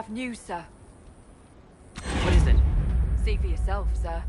have news, sir. What is it? See for yourself, sir.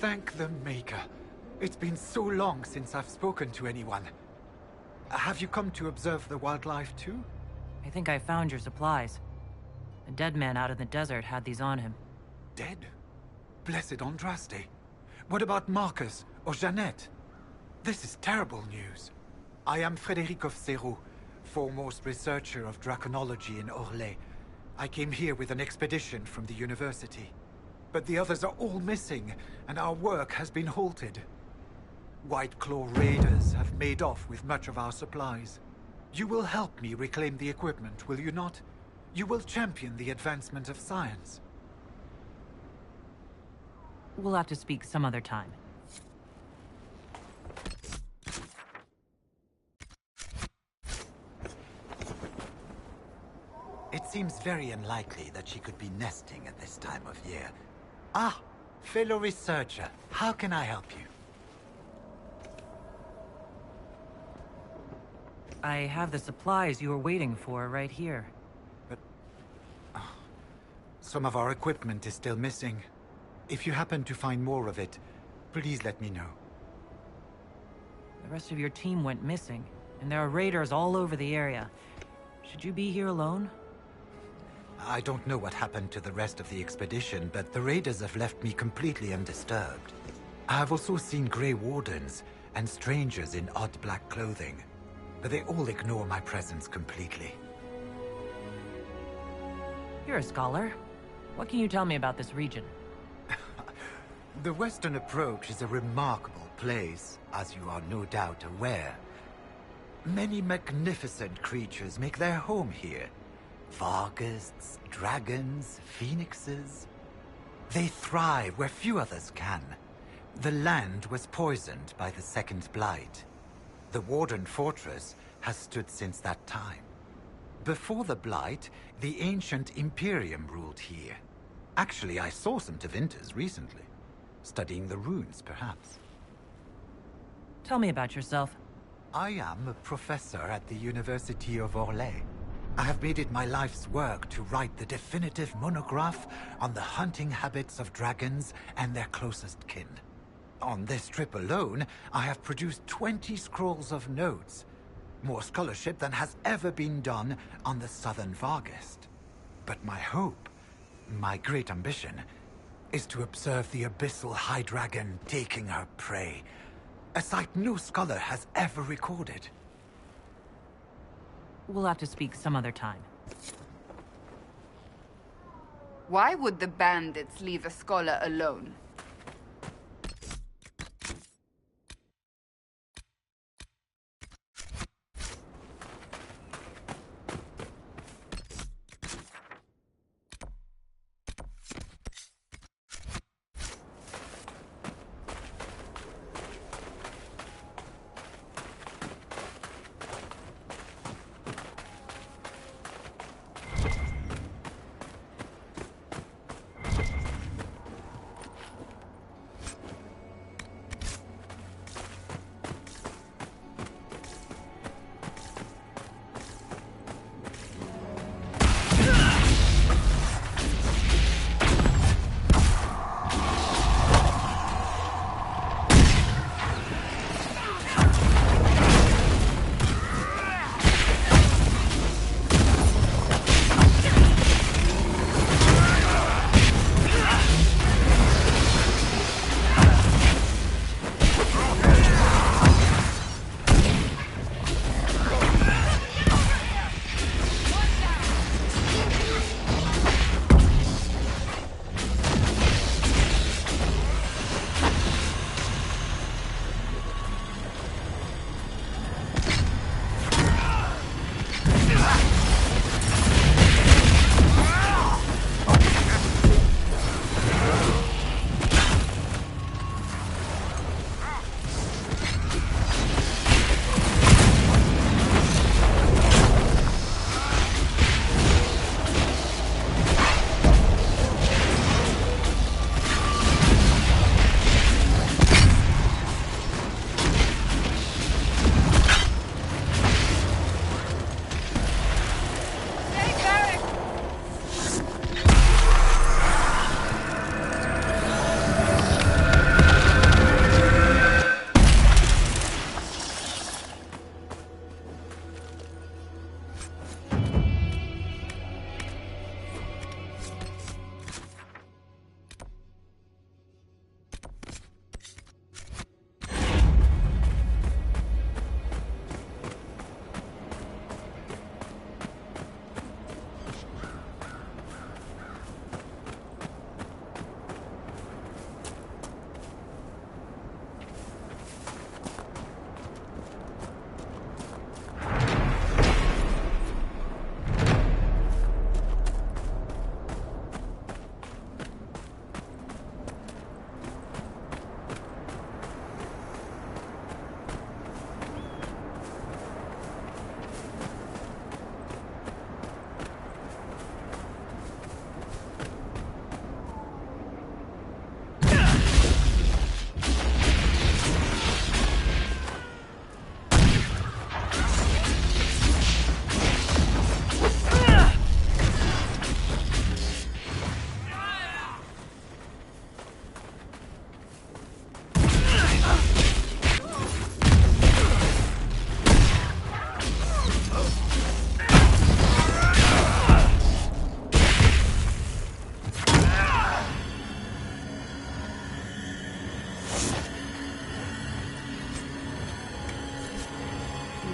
Thank the Maker. It's been so long since I've spoken to anyone. Have you come to observe the wildlife too? I think I found your supplies. A dead man out in the desert had these on him. Dead? Blessed Andraste. What about Marcus or Jeannette? This is terrible news. I am Frédéric of Serrault, foremost researcher of draconology in Orlais. I came here with an expedition from the university. But the others are all missing, and our work has been halted. White Claw raiders have made off with much of our supplies. You will help me reclaim the equipment, will you not? You will champion the advancement of science. We'll have to speak some other time. It seems very unlikely that she could be nesting at this time of year. Ah, fellow researcher, how can I help you? I have the supplies you were waiting for right here. But... some of our equipment is still missing. If you happen to find more of it, please let me know. The rest of your team went missing, and there are raiders all over the area. Should you be here alone? I don't know what happened to the rest of the expedition, but the raiders have left me completely undisturbed. I have also seen Grey Wardens and strangers in odd black clothing, but they all ignore my presence completely. You're a scholar. What can you tell me about this region? The Western Approach is a remarkable place, as you are no doubt aware. Many magnificent creatures make their home here. Varghests, dragons, phoenixes. They thrive where few others can. The land was poisoned by the Second Blight. The Warden Fortress has stood since that time. Before the Blight, the ancient Imperium ruled here. Actually, I saw some Tevinters recently. Studying the runes, perhaps. Tell me about yourself. I am a professor at the University of Orlais. I have made it my life's work to write the definitive monograph on the hunting habits of dragons and their closest kin. On this trip alone, I have produced 20 scrolls of notes. More scholarship than has ever been done on the Southern Varghest. But my hope, my great ambition, is to observe the abyssal high dragon taking her prey. A sight no scholar has ever recorded. We'll have to speak some other time. Why would the bandits leave a scholar alone?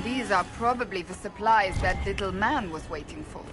These are probably the supplies that little man was waiting for.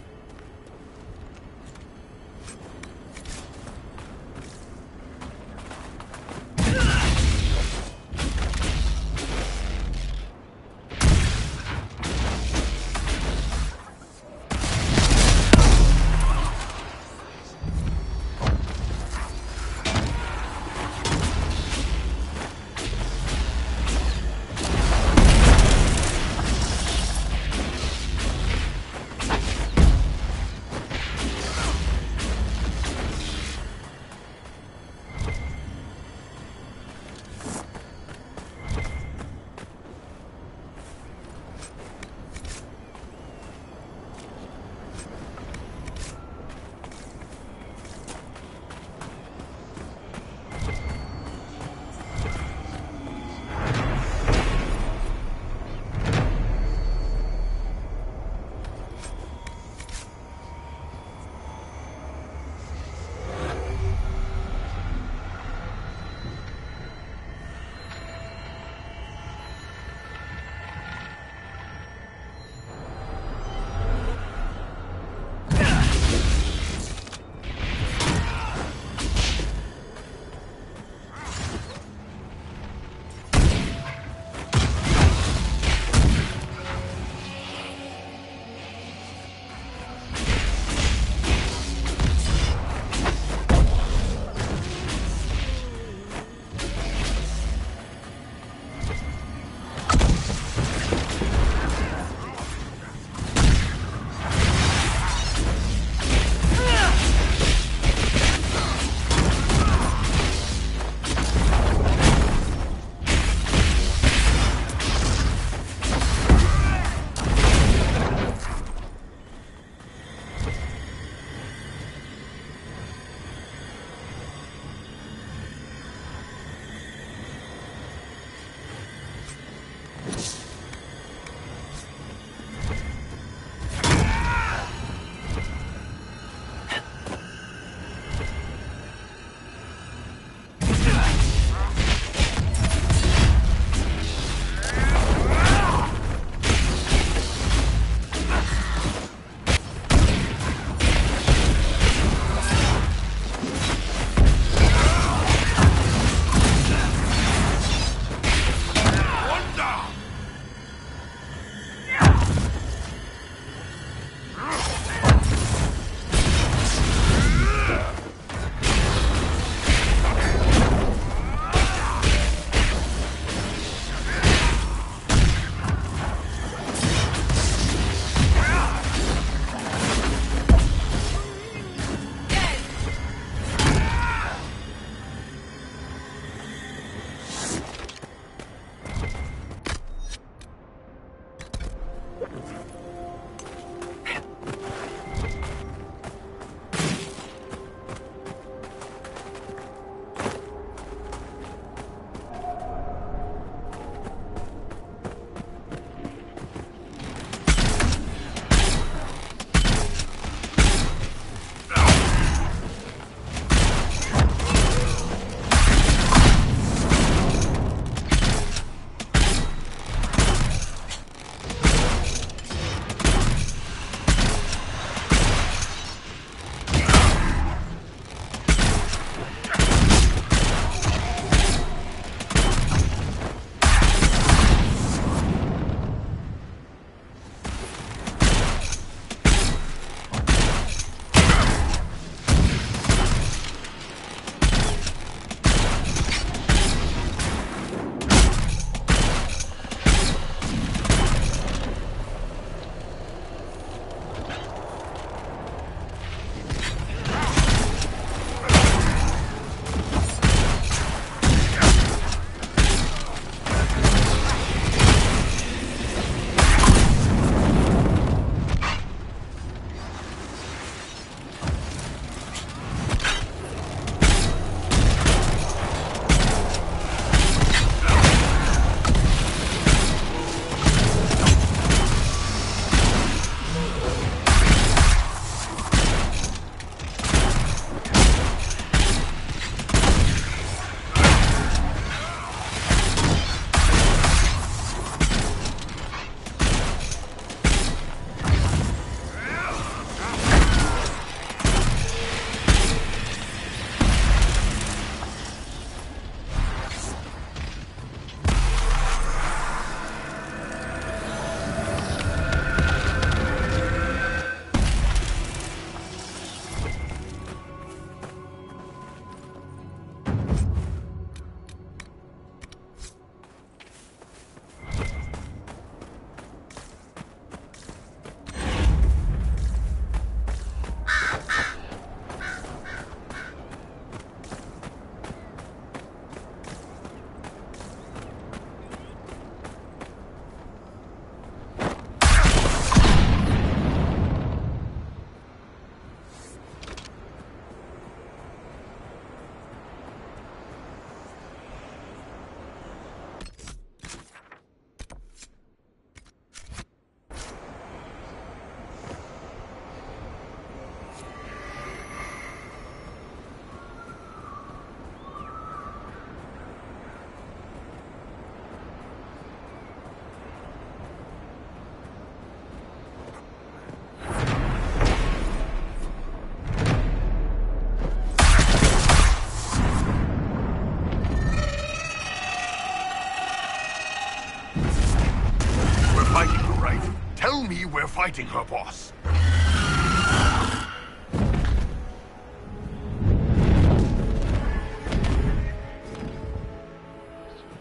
me we're fighting her, boss.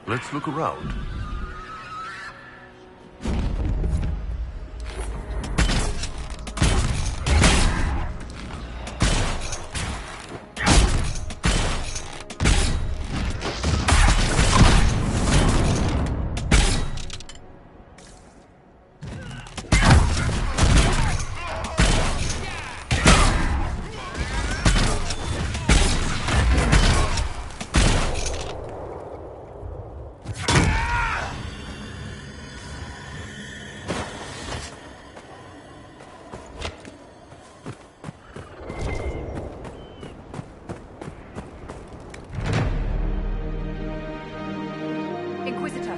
Let's look around. Inquisitor.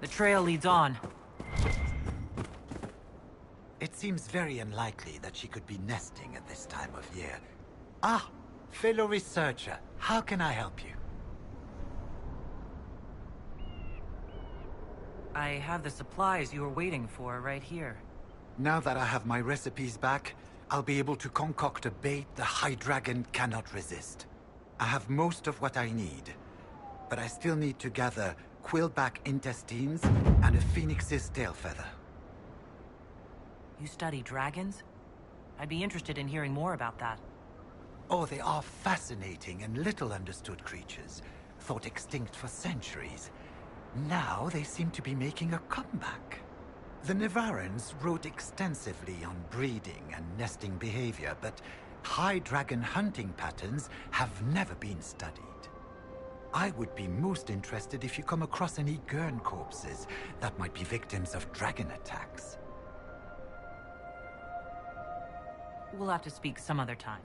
The trail leads on. It seems very unlikely that she could be nesting at this time of year. Ah, fellow researcher, how can I help you? I have the supplies you were waiting for right here. Now that I have my recipes back, I'll be able to concoct a bait the High Dragon cannot resist. I have most of what I need, but I still need to gather quillback intestines and a phoenix's tail feather. You study dragons? I'd be interested in hearing more about that. Oh, they are fascinating and little understood creatures, thought extinct for centuries. Now they seem to be making a comeback. The Nevarrans wrote extensively on breeding and nesting behavior, but high dragon hunting patterns have never been studied. I would be most interested if you come across any Gurn corpses that might be victims of dragon attacks. We'll have to speak some other time.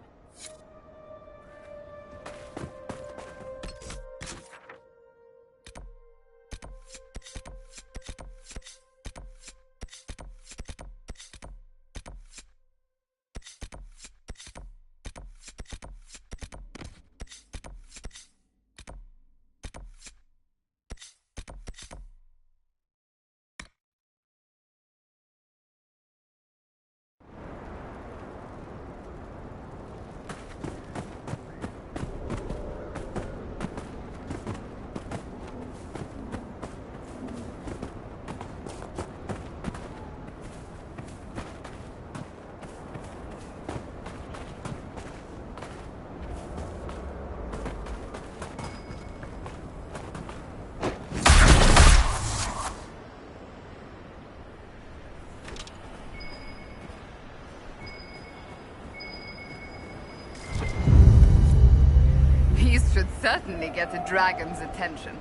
Should certainly get a dragon's attention.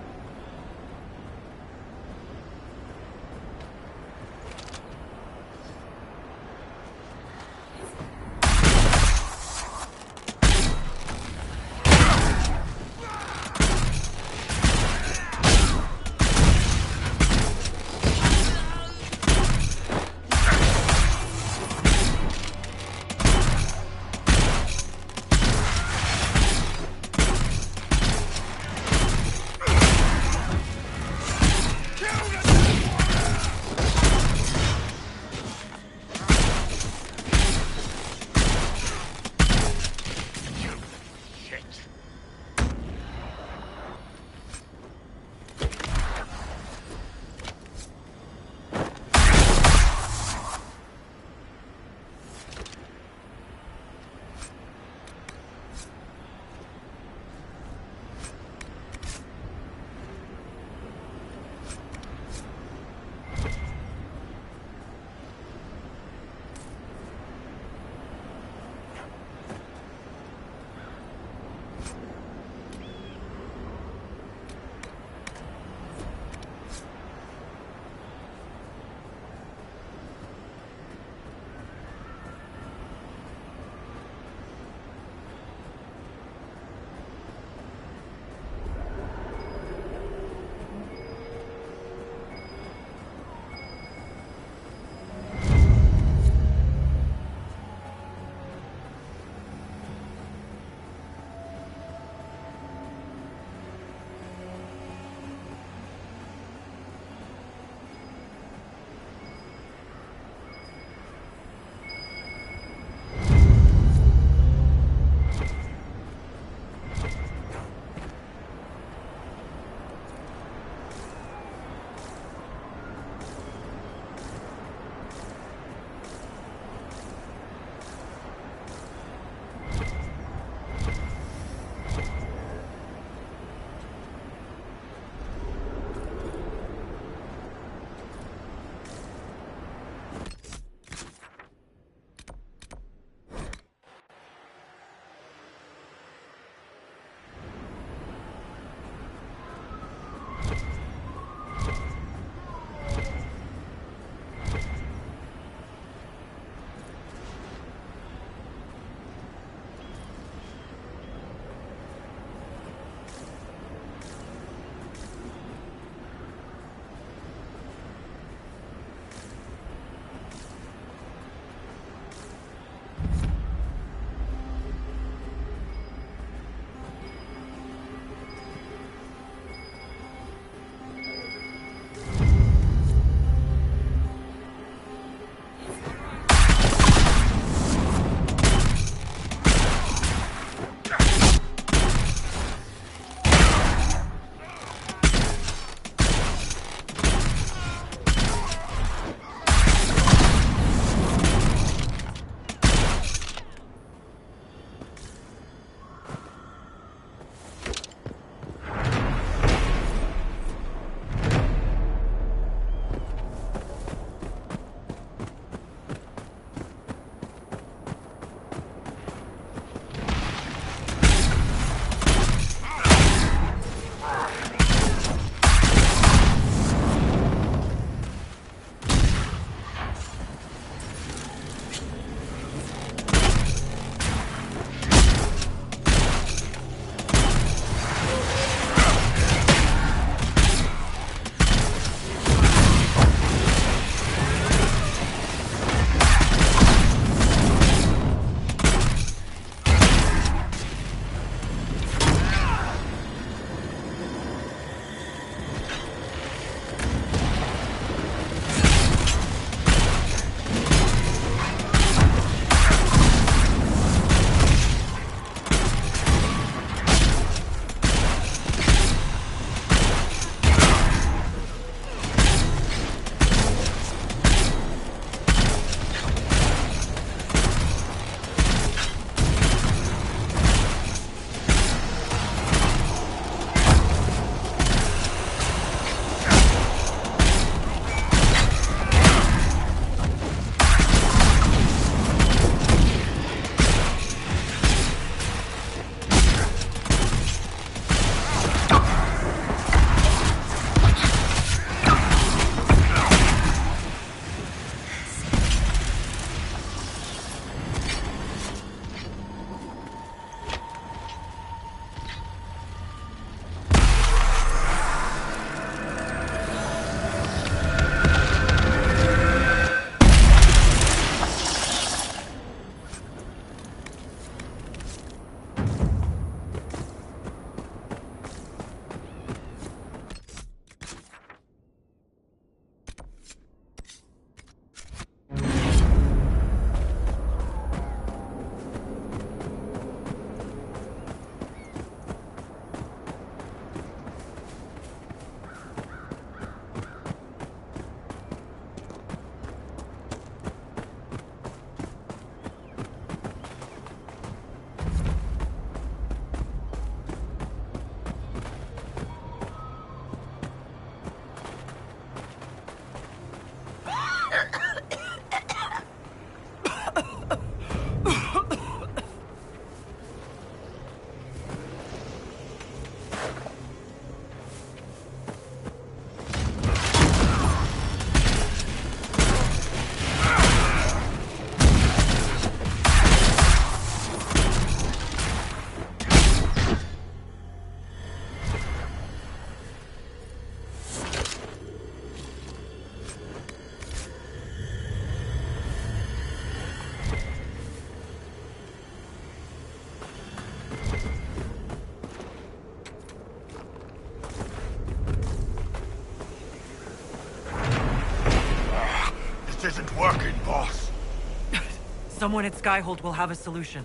Someone at Skyhold will have a solution.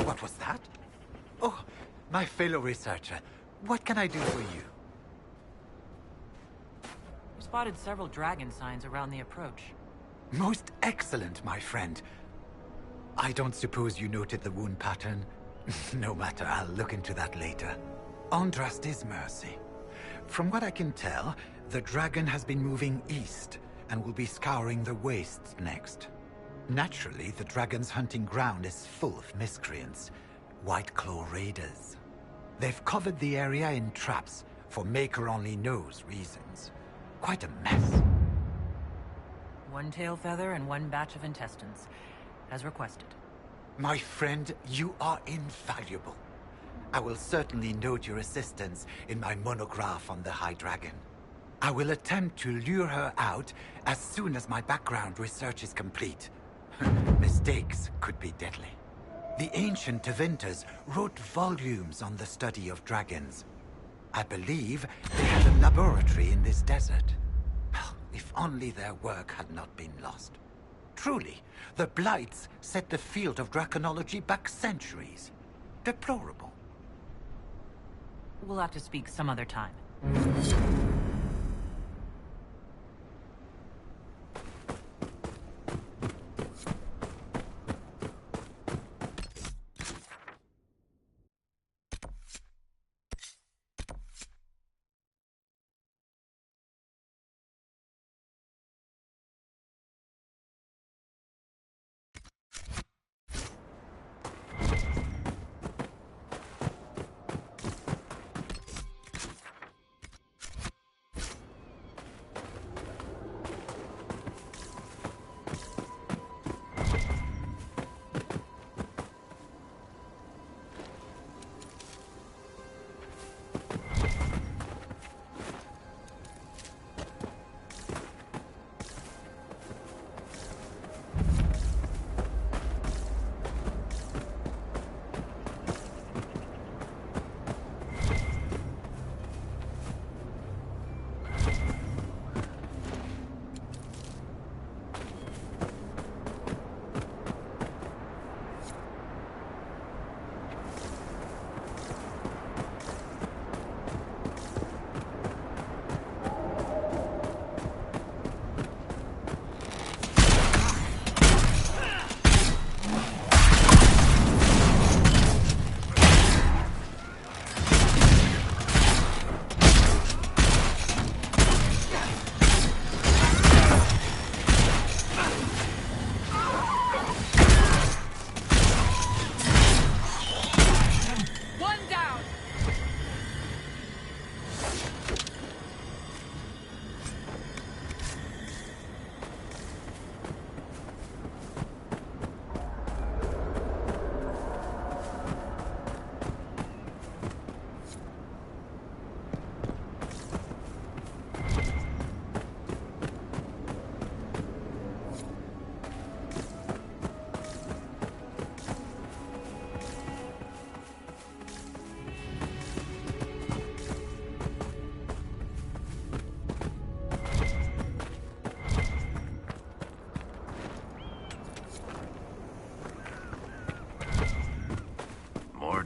What was that? Oh, my fellow researcher. What can I do for you? We spotted several dragon signs around the approach. Most excellent, my friend. I don't suppose you noted the wound pattern? No matter, I'll look into that later. Andrast is mercy. From what I can tell, the dragon has been moving east and will be scouring the wastes next. Naturally, the dragon's hunting ground is full of miscreants, White Claw raiders. They've covered the area in traps for Maker-only-knows reasons. Quite a mess. One tail feather and one batch of intestines, as requested. My friend, you are invaluable. I will certainly note your assistance in my monograph on the High Dragon. I will attempt to lure her out as soon as my background research is complete. Mistakes could be deadly. The ancient Tevinters wrote volumes on the study of dragons. I believe they had a laboratory in this desert. If only their work had not been lost. Truly, the Blights set the field of draconology back centuries. Deplorable. We'll have to speak some other time.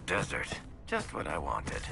Desert. Just what I wanted.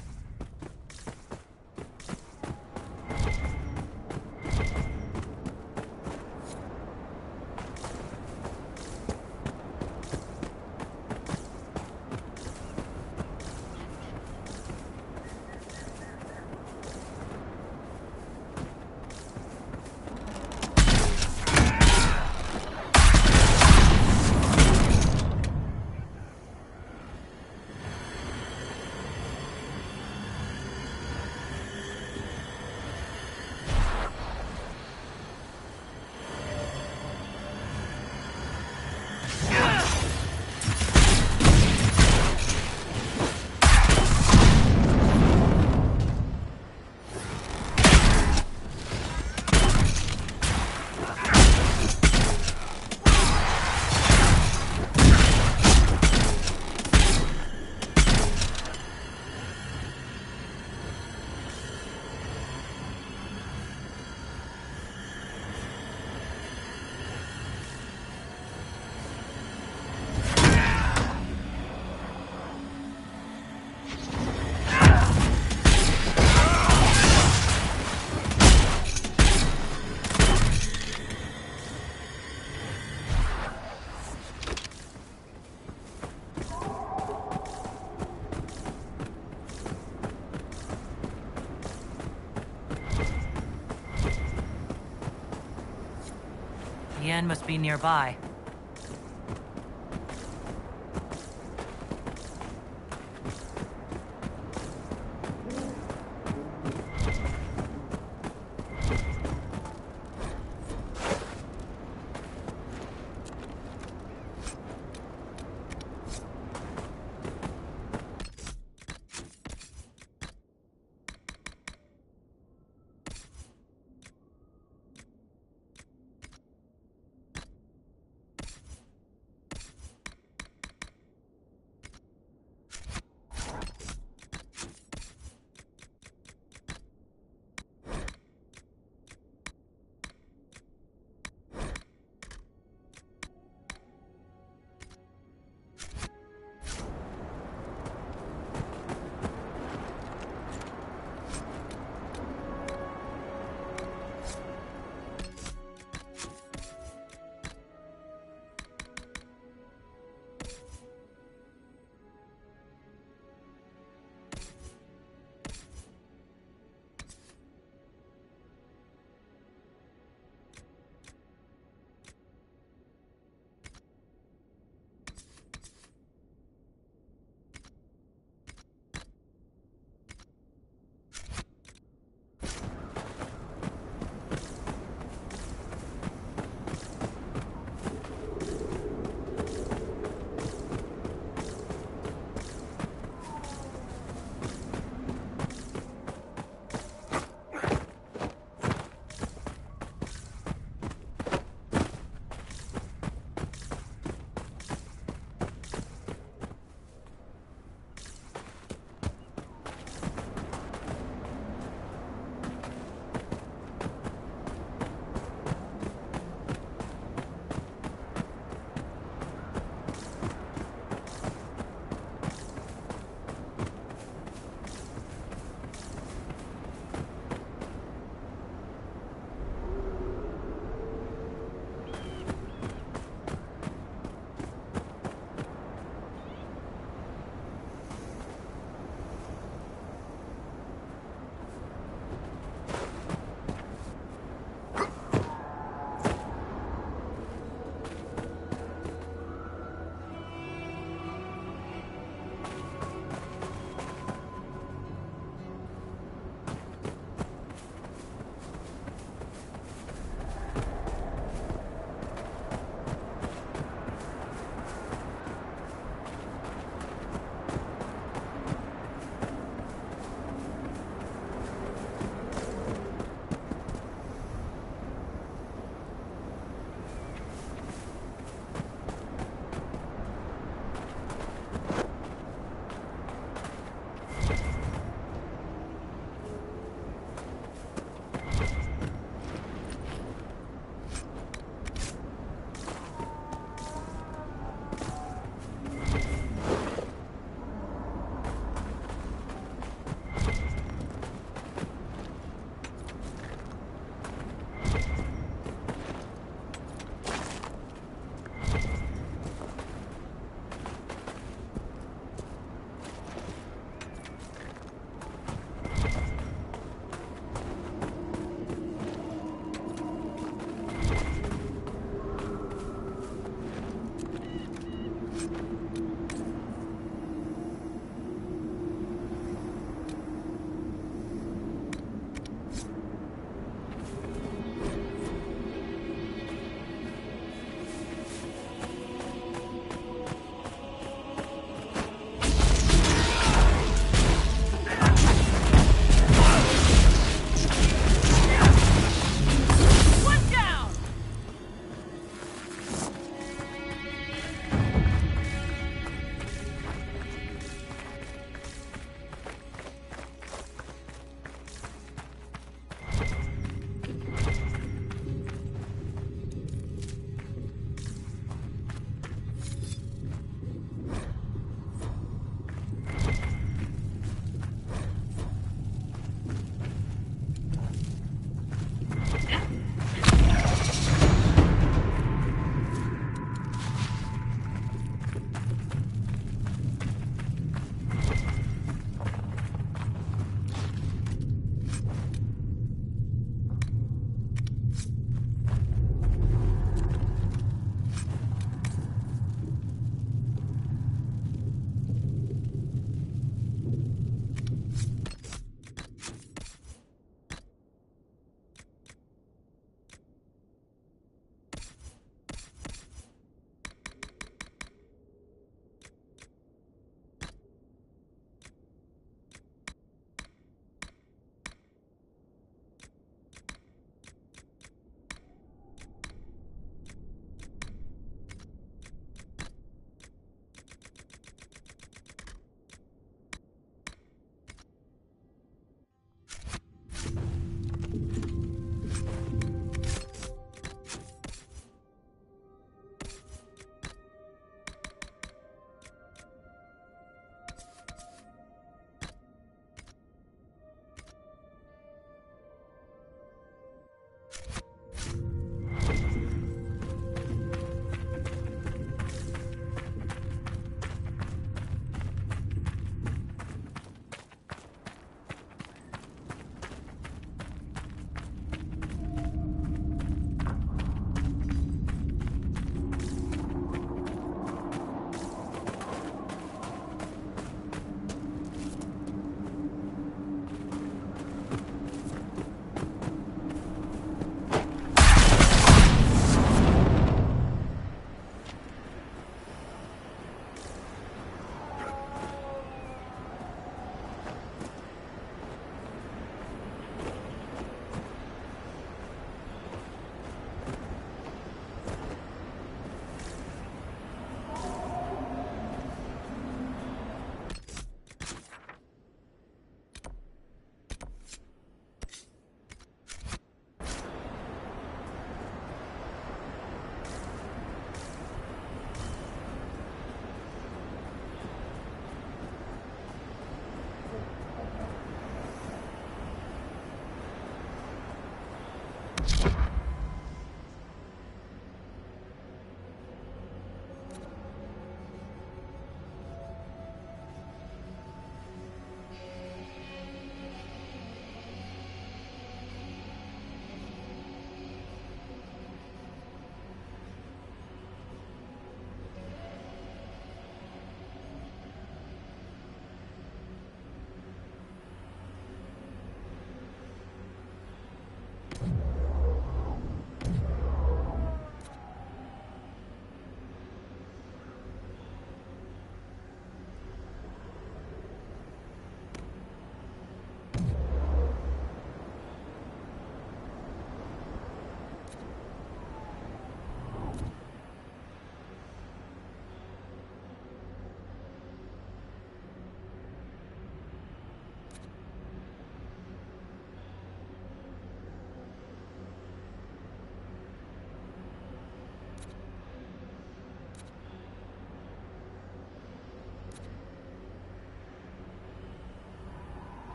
The end must be nearby.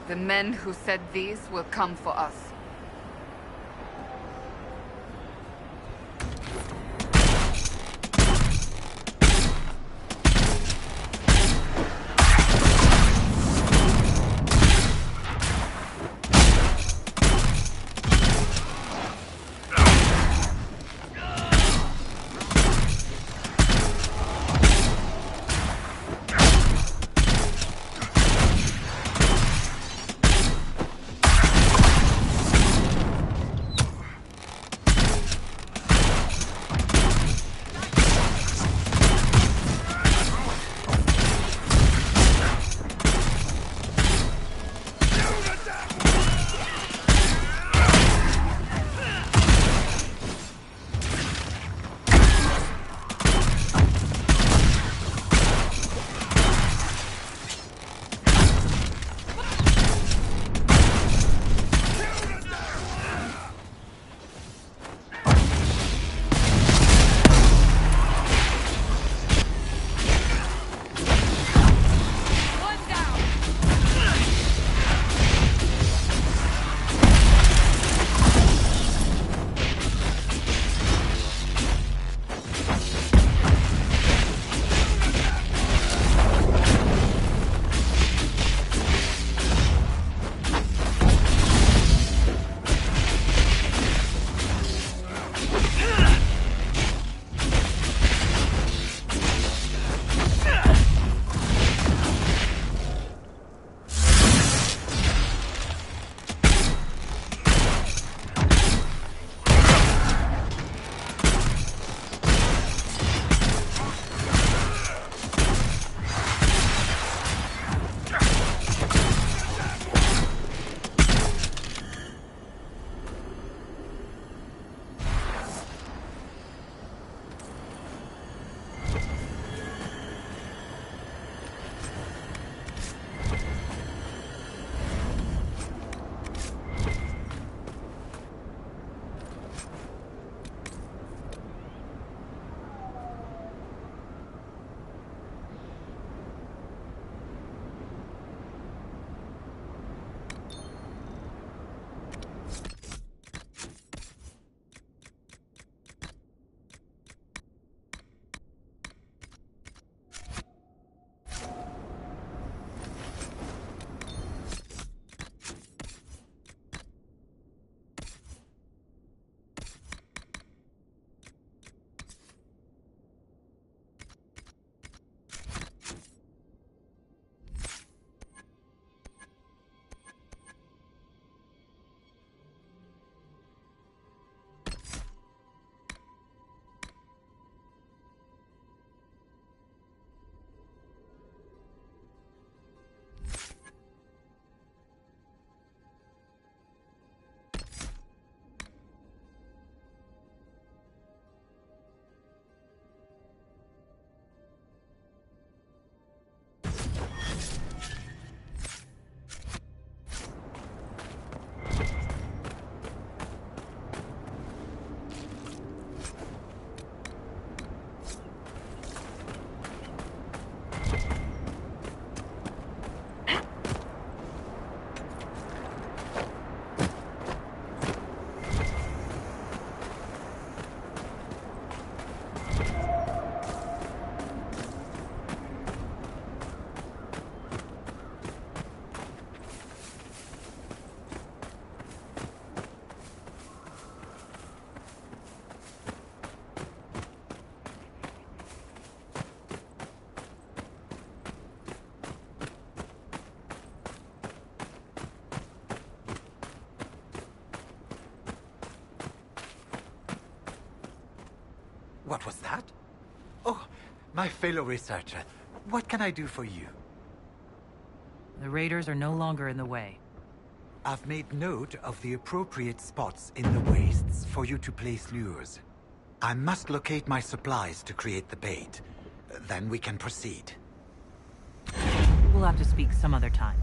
The men who said these will come for us. What was that? Oh, my fellow researcher. What can I do for you? The raiders are no longer in the way. I've made note of the appropriate spots in the wastes for you to place lures. I must locate my supplies to create the bait. Then we can proceed. We'll have to speak some other time.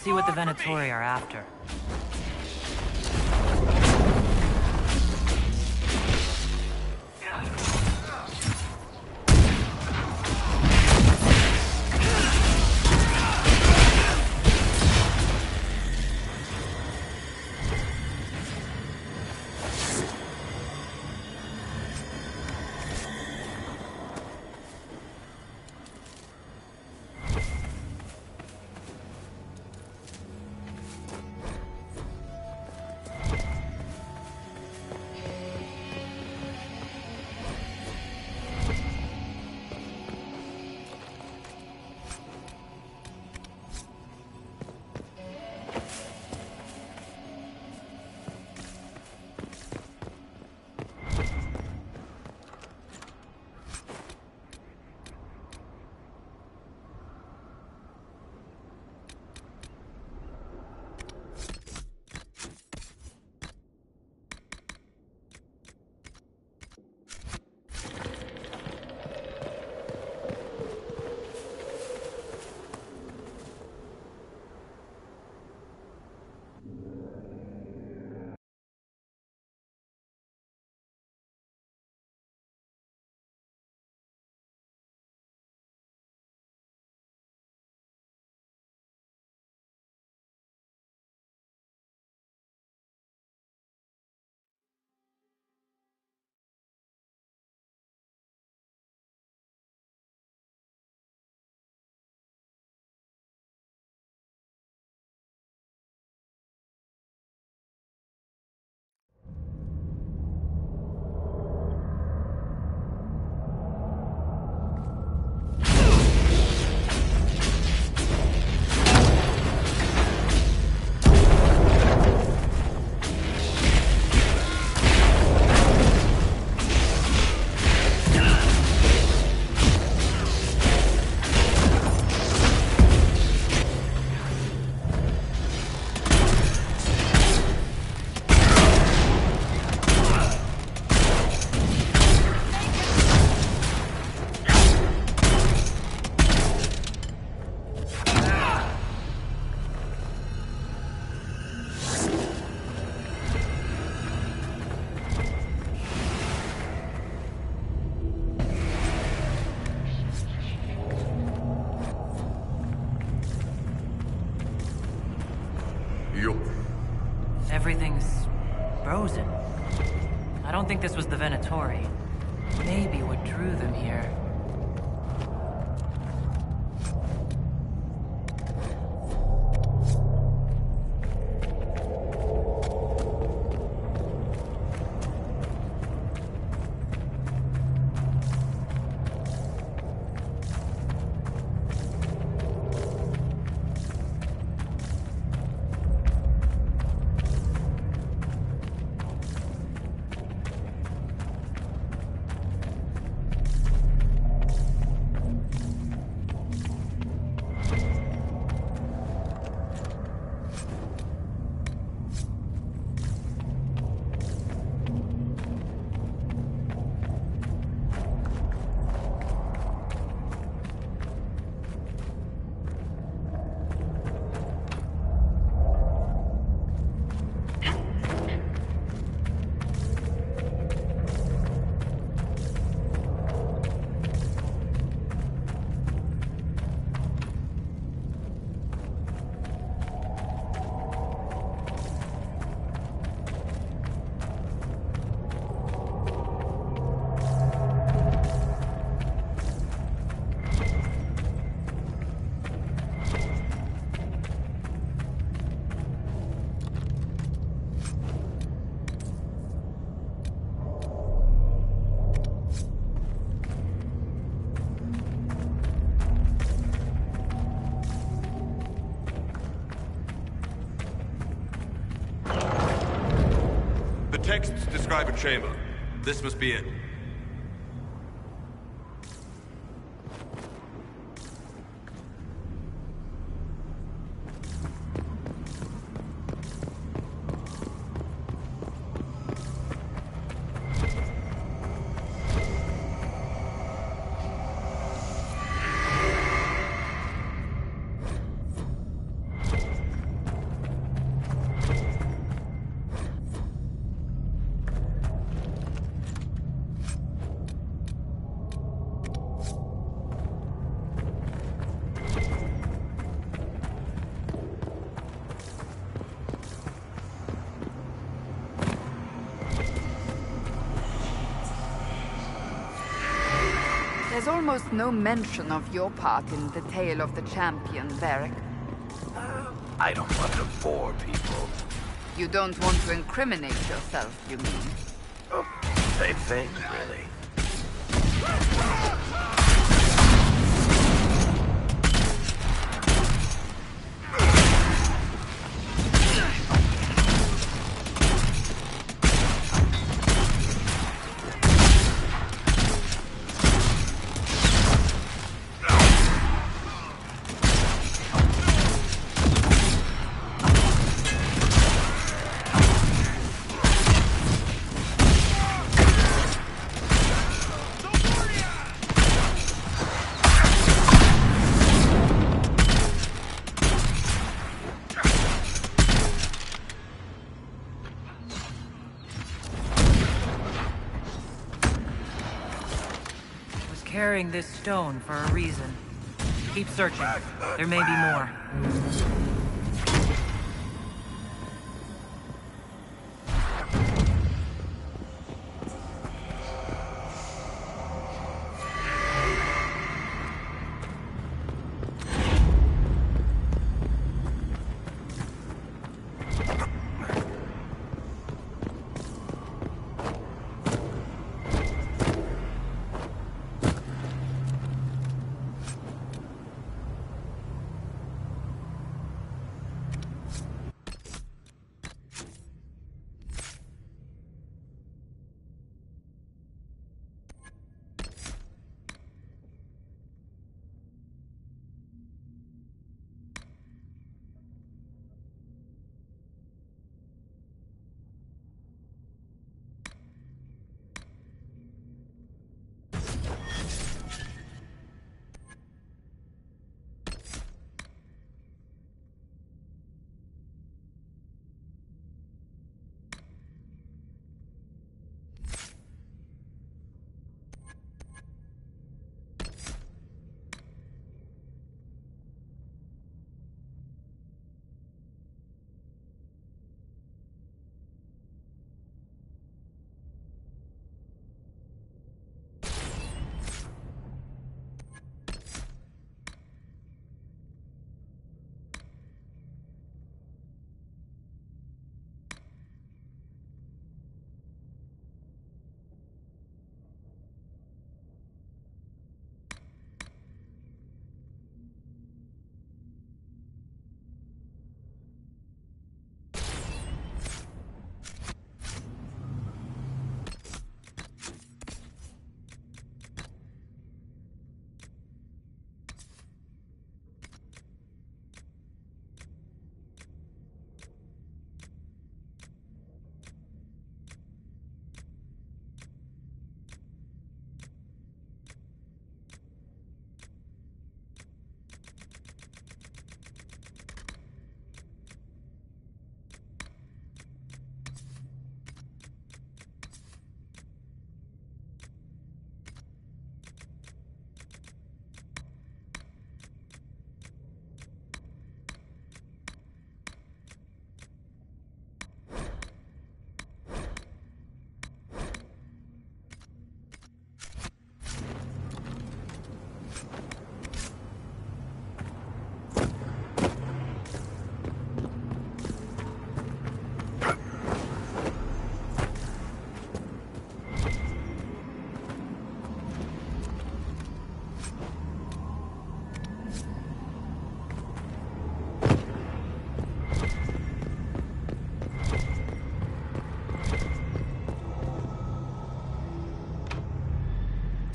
See what the Venatori are after. everything's frozen. I don't think this was the Venatori. Maybe what drew them here. Texts describe a chamber. This must be it. There's almost no mention of your part in the tale of the champion, Varric. I don't want to bore people. You don't want to incriminate yourself, you mean? Oh, same thing, really. Carrying this stone for a reason. Keep searching. There may be more.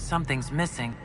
Something's missing.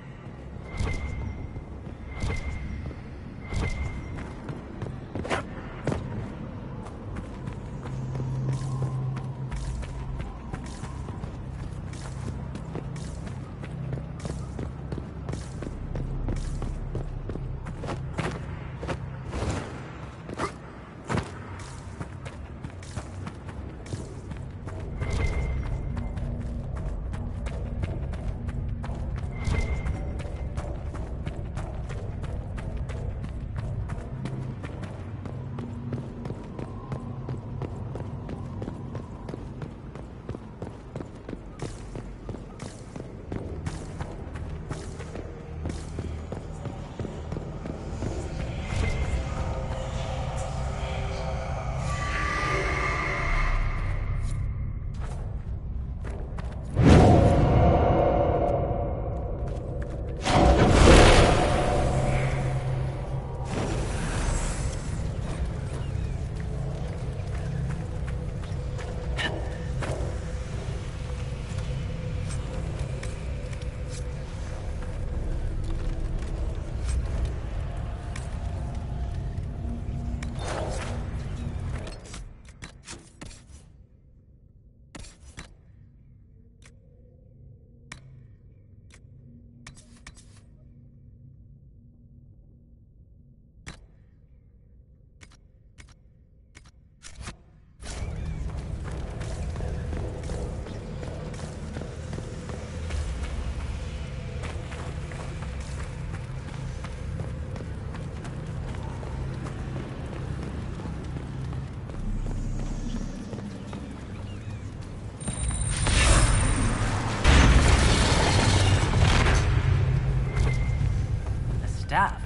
Staff.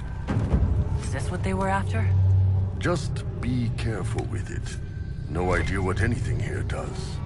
Is this what they were after? Just be careful with it. No idea what anything here does.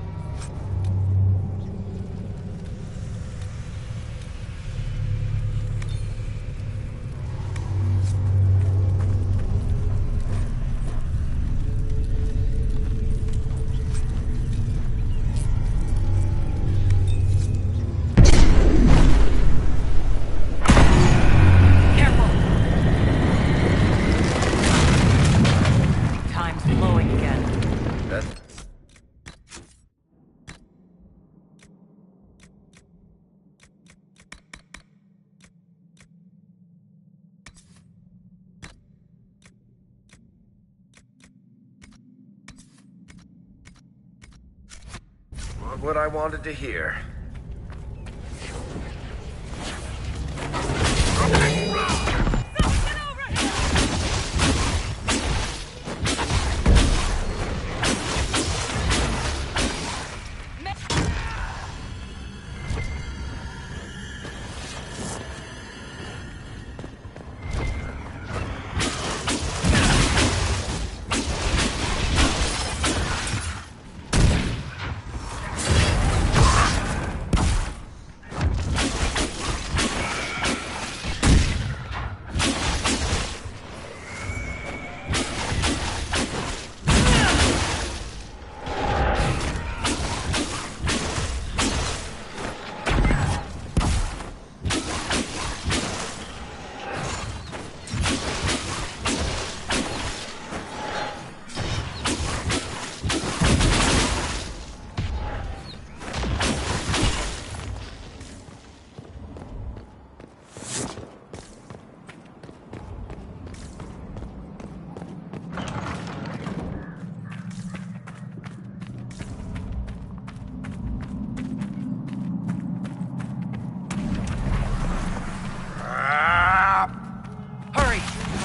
What I wanted to hear.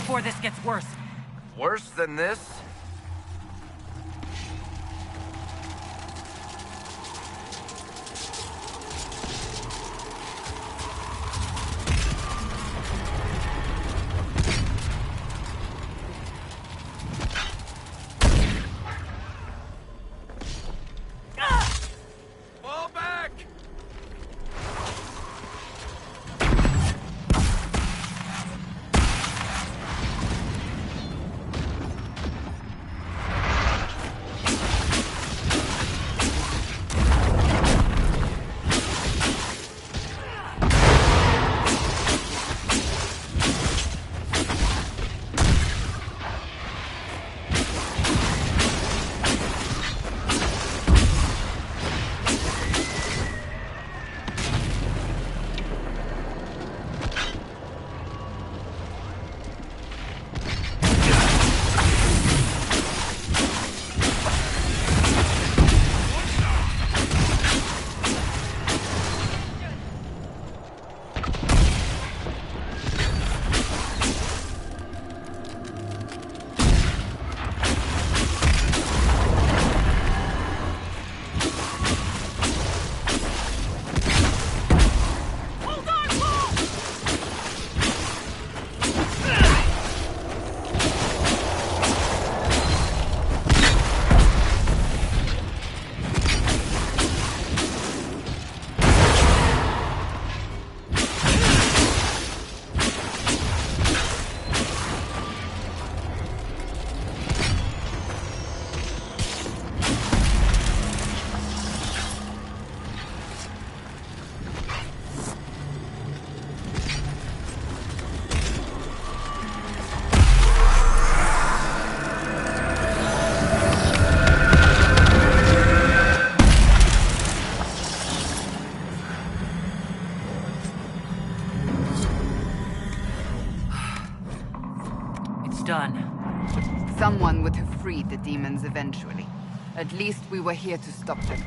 Before this gets worse. Worse than this? Fall back! done? Someone would have freed the demons eventually. At least we were here to stop them.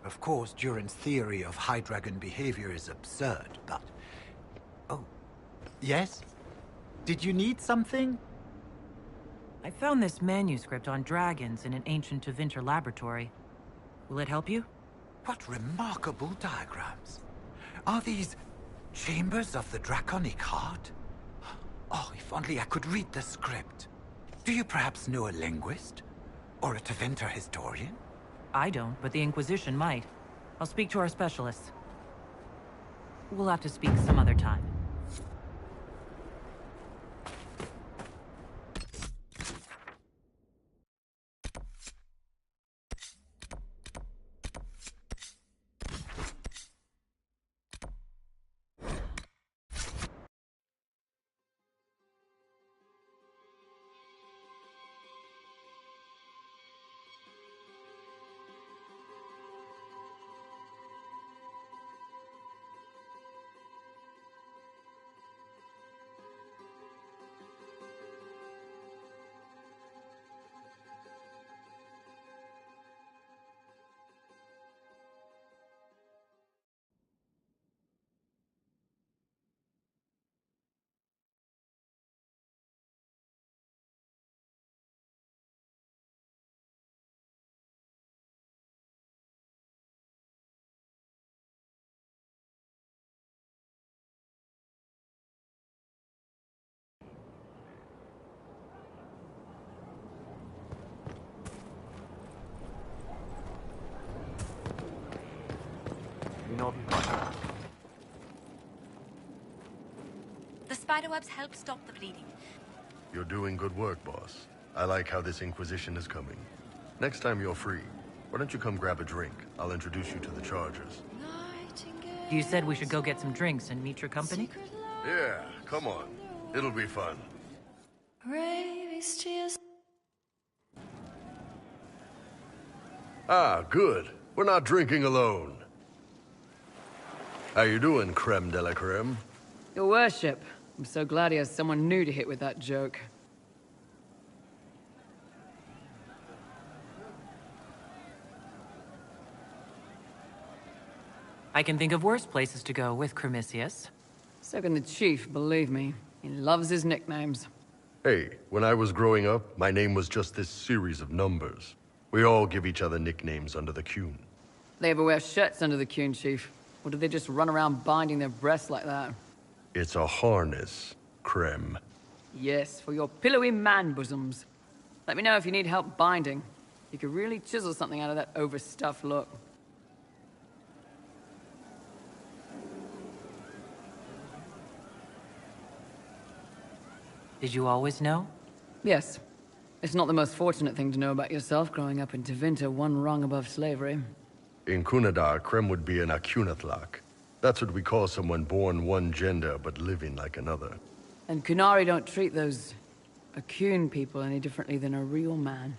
Of course, Duran's theory of High Dragon behavior is absurd, but... Oh, yes? Did you need something? I found this manuscript on dragons in an ancient Tevinter laboratory. Will it help you? What remarkable diagrams. Are these chambers of the Draconic Heart? Oh, if only I could read the script. Do you perhaps know a linguist? Or a Tevinter historian? I don't, but the Inquisition might. I'll speak to our specialists. We'll have to speak some other time. The spiderwebs help stop the bleeding. You're doing good work, boss. I like how this Inquisition is coming. Next time you're free, why don't you come grab a drink? I'll introduce you to the Chargers. You said we should go get some drinks and meet your company? Yeah, come on. It'll be fun. Ah, good. We're not drinking alone. How you doing, creme de la creme? Your worship, I'm so glad he has someone new to hit with that joke. I can think of worse places to go with Cremisius. So can the chief, believe me. He loves his nicknames. Hey, when I was growing up, my name was just this series of numbers. We all give each other nicknames under the Qun. They ever wear shirts under the Qun, chief? Or do they just run around binding their breasts like that? It's a harness, creme. Yes, for your pillowy man bosoms. Let me know if you need help binding. You could really chisel something out of that overstuffed look. Did you always know? Yes. It's not the most fortunate thing to know about yourself, growing up in Tevinter, one rung above slavery. In Kunadar, Krem would be an Akunathlak. That's what we call someone born one gender but living like another. And Kunari don't treat those Akun people any differently than a real man.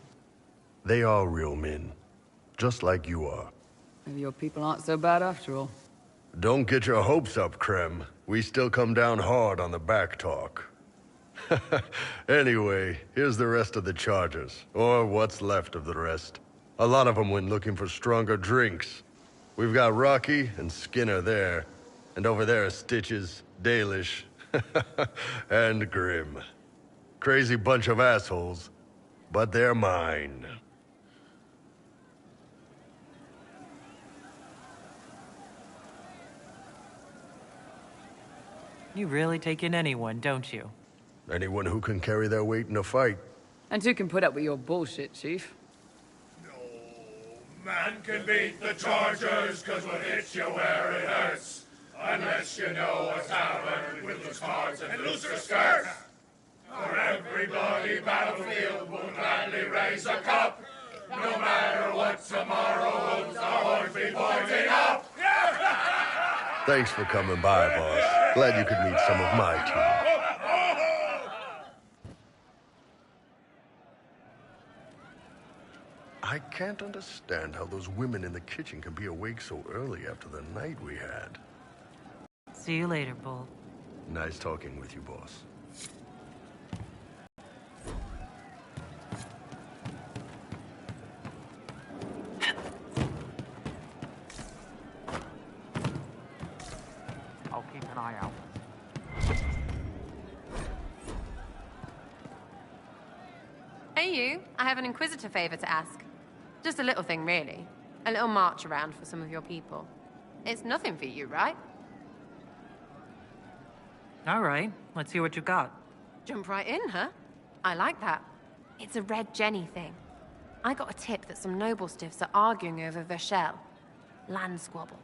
They are real men, just like you are. Maybe your people aren't so bad after all. Don't get your hopes up, Krem. We still come down hard on the back talk. Anyway, here's the rest of the charges, or what's left of the rest. A lot of them went looking for stronger drinks. We've got Rocky and Skinner there, and over there are Stitches, Dalish, and Grim. Crazy bunch of assholes, but they're mine. You really take in anyone, don't you? Anyone who can carry their weight in a fight. And who can put up with your bullshit, Chief? No man can beat the Chargers, cause what hits you where it hurts. Unless you know a tavern with loose cards and looser skirts. For every bloody battlefield will gladly raise a cup. No matter what tomorrow holds, our horns be pointing up. Thanks for coming by, boss. Glad you could meet some of my team. I can't understand how those women in the kitchen can be awake so early after the night we had. See you later, Bull. Nice talking with you, boss. I'll keep an eye out. Hey you, I have an Inquisitor favor to ask. Just a little thing, really. A little march around for some of your people. It's nothing for you, right? All right, let's hear what you got. Jump right in, huh? I like that. It's a Red Jenny thing. I got a tip that some noble stiffs are arguing over Vershel. Land squabble.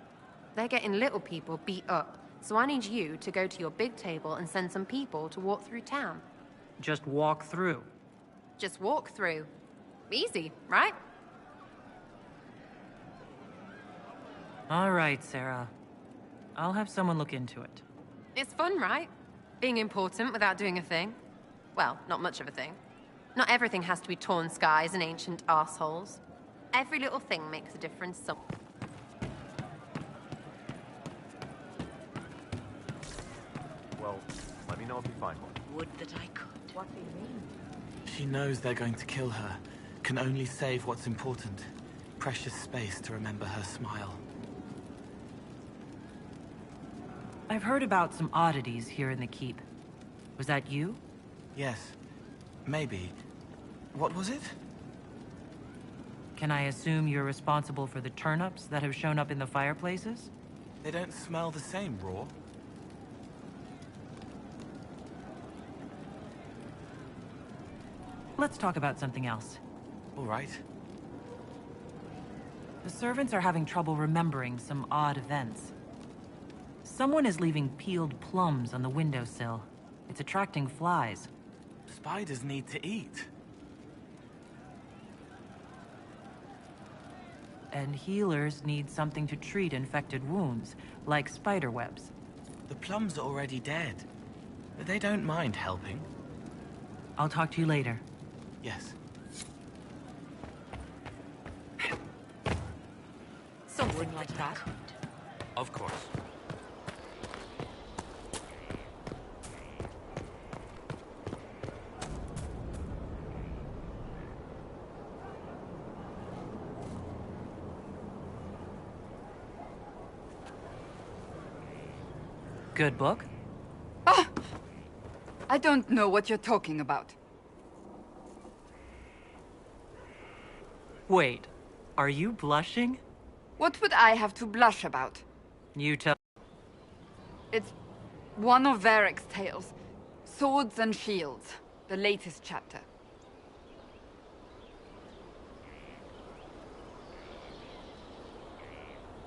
They're getting little people beat up, so I need you to go to your big table and send some people to walk through town. Just walk through. Just walk through. Easy, right? All right, Sarah. I'll have someone look into it. It's fun, right? Being important without doing a thing. Well, not much of a thing. Not everything has to be torn skies and ancient arseholes. Every little thing makes a difference some. Well, let me know if you find one. Would that I could. What do you mean? She knows they're going to kill her. Can only save what's important. Precious space to remember her smile. I've heard about some oddities here in the keep. Was that you? Yes. Maybe. What was it? Can I assume you're responsible for the turnips that have shown up in the fireplaces? They don't smell the same raw. Let's talk about something else. All right. The servants are having trouble remembering some odd events. Someone is leaving peeled plums on the windowsill. It's attracting flies. Spiders need to eat. And healers need something to treat infected wounds, like spider webs. The plums are already dead. They don't mind helping. I'll talk to you later. Yes. Something like that. Of course. Good book? Ah! I don't know what you're talking about. Wait, are you blushing? What would I have to blush about? You tell. It's one of Varric's tales. Swords and Shields, the latest chapter.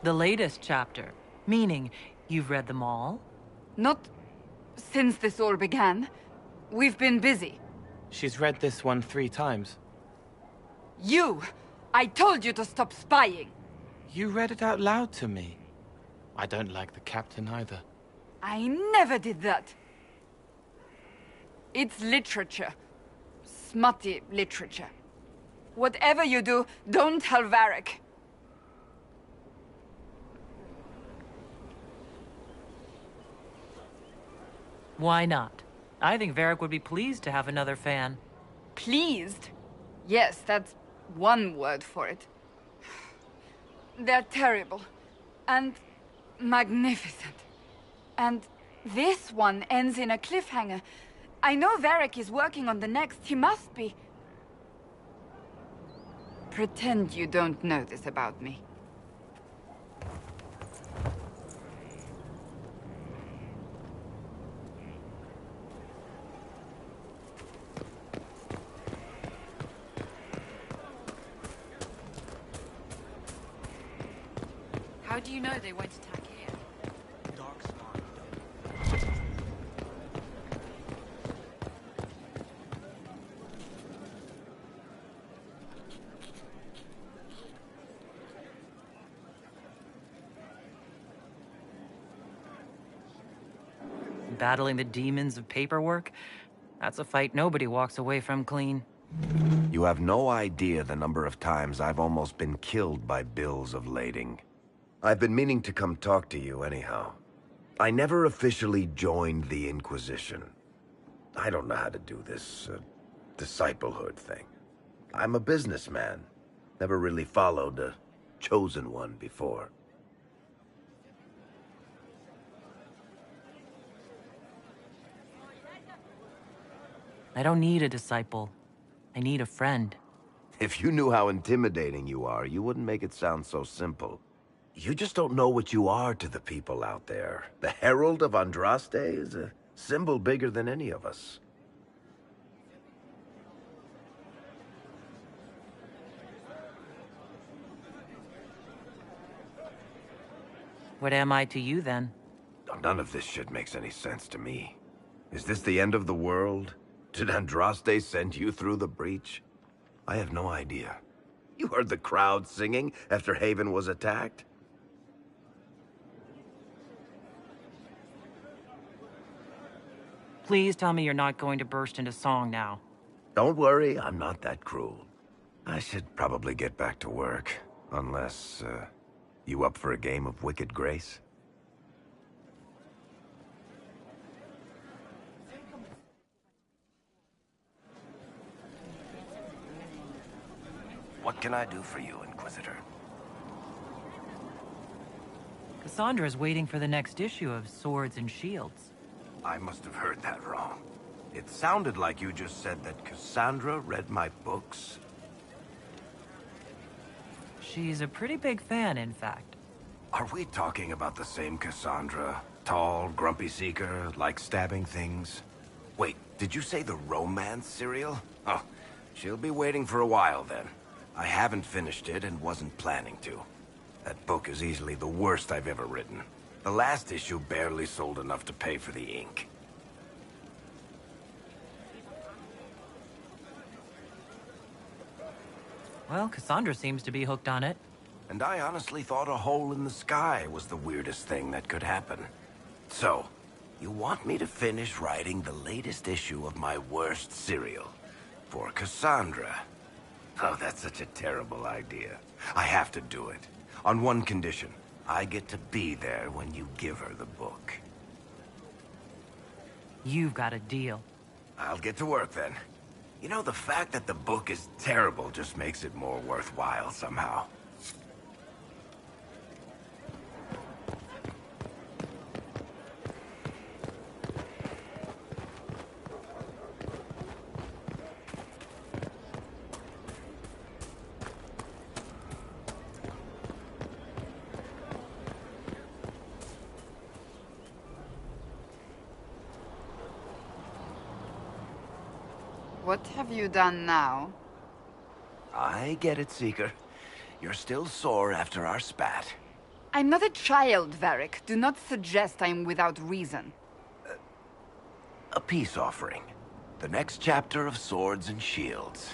The latest chapter? Meaning, you've read them all? Not since this all began. We've been busy. She's read this one 3 times. You! I told you to stop spying! You read it out loud to me. I don't like the captain either. I never did that. It's literature. Smutty literature. Whatever you do, don't tell Varric. Why not? I think Varric would be pleased to have another fan. Pleased? Yes, that's one word for it. They're terrible. And magnificent. And this one ends in a cliffhanger. I know Varric is working on the next. He must be. Pretend you don't know this about me. How do you know they won't attack here? Battling the demons of paperwork? That's a fight nobody walks away from clean. You have no idea the number of times I've almost been killed by bills of lading. I've been meaning to come talk to you anyhow. I never officially joined the Inquisition. I don't know how to do this, disciplehood thing. I'm a businessman. Never really followed a chosen one before. I don't need a disciple. I need a friend. If you knew how intimidating you are, you wouldn't make it sound so simple. You just don't know what you are to the people out there. The Herald of Andraste is a symbol bigger than any of us. What am I to you, then? None of this shit makes any sense to me. Is this the end of the world? Did Andraste send you through the breach? I have no idea. You heard the crowd singing after Haven was attacked? Please tell me you're not going to burst into song now. Don't worry, I'm not that cruel. I should probably get back to work. Unless, you up for a game of Wicked Grace? What can I do for you, Inquisitor? Cassandra is waiting for the next issue of Swords and Shields. I must have heard that wrong. It sounded like you just said that Cassandra read my books. She's a pretty big fan, in fact. Are we talking about the same Cassandra? Tall, grumpy seeker, like stabbing things? Wait, did you say the romance serial? Oh, she'll be waiting for a while then. I haven't finished it and wasn't planning to. That book is easily the worst I've ever written. The last issue barely sold enough to pay for the ink. Well, Cassandra seems to be hooked on it. And I honestly thought a hole in the sky was the weirdest thing that could happen. So, you want me to finish writing the latest issue of my worst serial for Cassandra? Oh, that's such a terrible idea. I have to do it. On one condition. I get to be there when you give her the book. You've got a deal. I'll get to work then. You know, the fact that the book is terrible just makes it more worthwhile somehow. What have you done now? I get it, Seeker. You're still sore after our spat. I'm not a child, Varric. Do not suggest I'm without reason. A peace offering. The next chapter of Swords and Shields.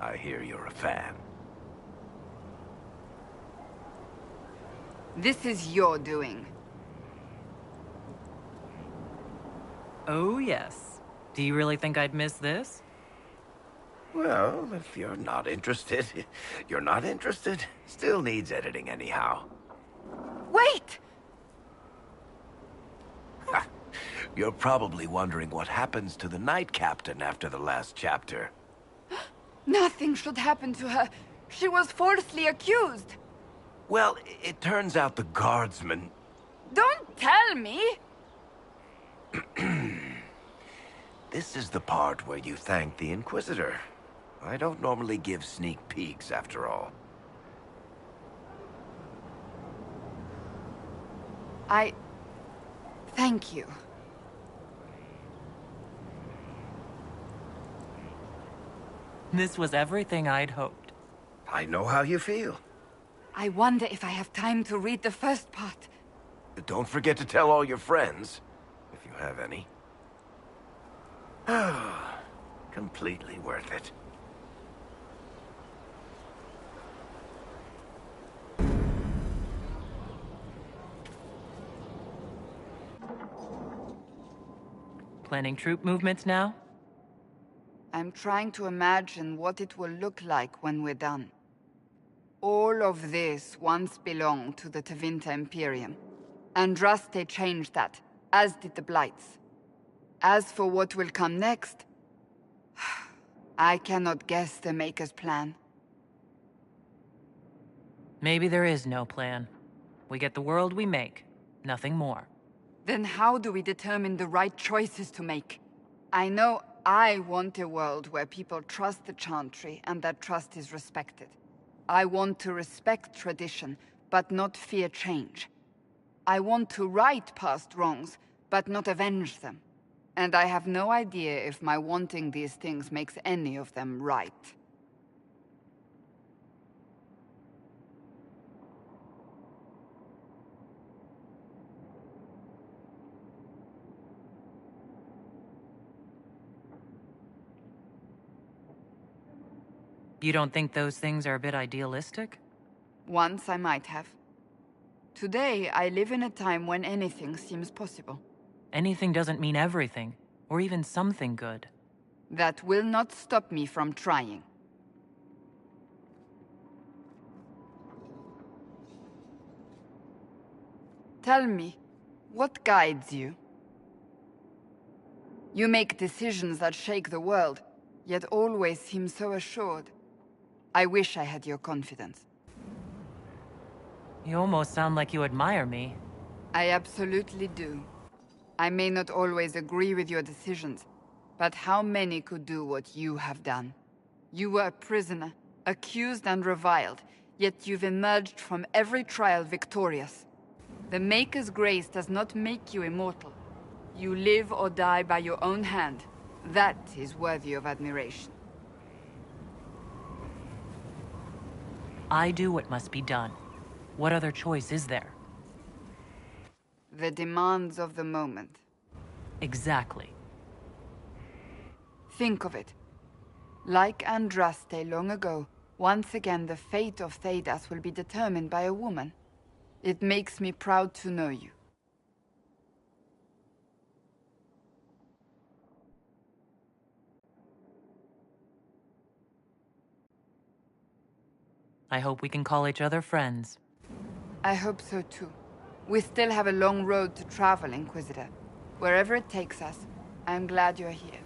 I hear you're a fan. This is your doing. Oh, yes. Do you really think I'd miss this? Well, if you're not interested, you're not interested. Still needs editing anyhow. Wait! You're probably wondering what happens to the Knight Captain after the last chapter. Nothing should happen to her. She was falsely accused. Well, it turns out the guardsman... Don't tell me! This is the part where you thank the Inquisitor. I don't normally give sneak peeks, after all. Thank you. This was everything I'd hoped. I know how you feel. I wonder if I have time to read the first part. But don't forget to tell all your friends, if you have any. Completely worth it. Planning troop movements now? I'm trying to imagine what it will look like when we're done. All of this once belonged to the Tevinter Imperium. Andraste changed that, as did the Blights. As for what will come next, I cannot guess the Maker's plan. Maybe there is no plan. We get the world we make, nothing more. Then how do we determine the right choices to make? I know I want a world where people trust the Chantry and that trust is respected. I want to respect tradition, but not fear change. I want to right past wrongs, but not avenge them. And I have no idea if my wanting these things makes any of them right. You don't think those things are a bit idealistic? Once I might have. Today, I live in a time when anything seems possible. Anything doesn't mean everything, or even something good. That will not stop me from trying. Tell me, what guides you? You make decisions that shake the world, yet always seem so assured. I wish I had your confidence. You almost sound like you admire me. I absolutely do. I may not always agree with your decisions, but how many could do what you have done? You were a prisoner, accused and reviled, yet you've emerged from every trial victorious. The Maker's grace does not make you immortal. You live or die by your own hand. That is worthy of admiration. I do what must be done. What other choice is there? The demands of the moment. Exactly. Think of it. Like Andraste long ago, once again the fate of Thedas will be determined by a woman. It makes me proud to know you. I hope we can call each other friends. I hope so too. We still have a long road to travel, Inquisitor. Wherever it takes us, I'm glad you're here.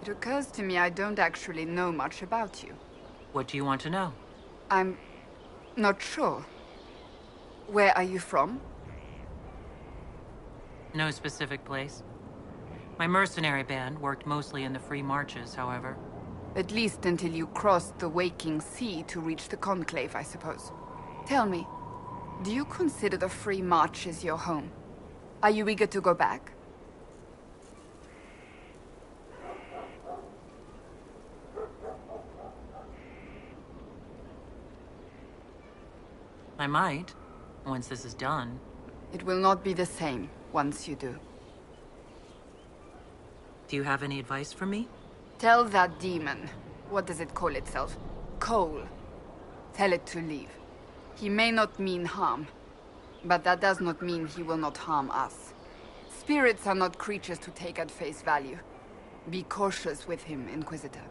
It occurs to me I don't actually know much about you. What do you want to know? I'm not sure. Where are you from? No specific place. My mercenary band worked mostly in the free marches, however. At least until you crossed the waking sea to reach the Conclave, I suppose. Tell me, do you consider the free marches your home? Are you eager to go back? I might, once this is done. It will not be the same once you do. Do you have any advice for me? Tell that demon, what does it call itself? Cole. Tell it to leave. He may not mean harm, but that does not mean he will not harm us. Spirits are not creatures to take at face value. Be cautious with him, Inquisitor.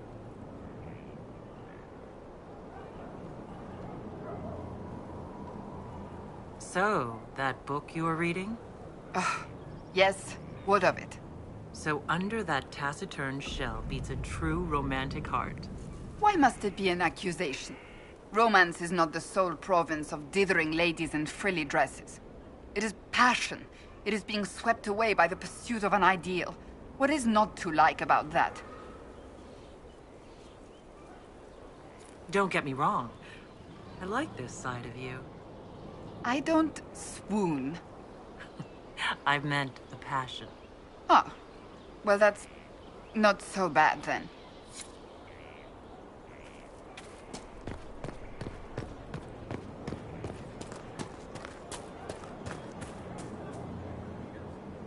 So, that book you were reading? Yes, what of it? So under that taciturn shell beats a true romantic heart. Why must it be an accusation? Romance is not the sole province of dithering ladies in frilly dresses. It is passion. It is being swept away by the pursuit of an ideal. What is not to like about that? Don't get me wrong. I like this side of you. I don't swoon. I meant the passion. Oh. Well, that's not so bad, then.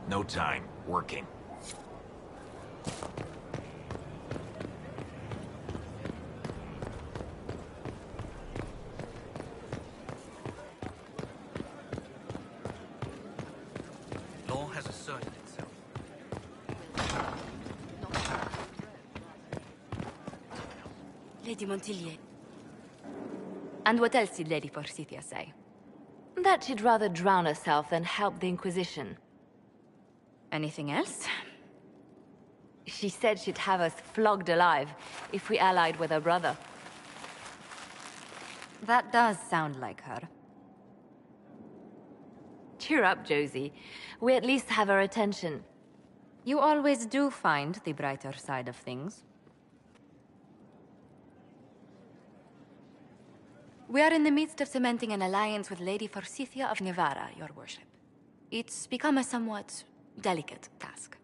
No time. Working. Law has asserted itself. Lady Montilyet. And what else did Lady Forsythia say? That she'd rather drown herself than help the Inquisition. Anything else? She said she'd have us flogged alive if we allied with her brother. That does sound like her. Cheer up, Josie. We at least have her attention. You always do find the brighter side of things. We are in the midst of cementing an alliance with Lady Forsythia of Navarra, your worship. It's become a somewhat delicate task.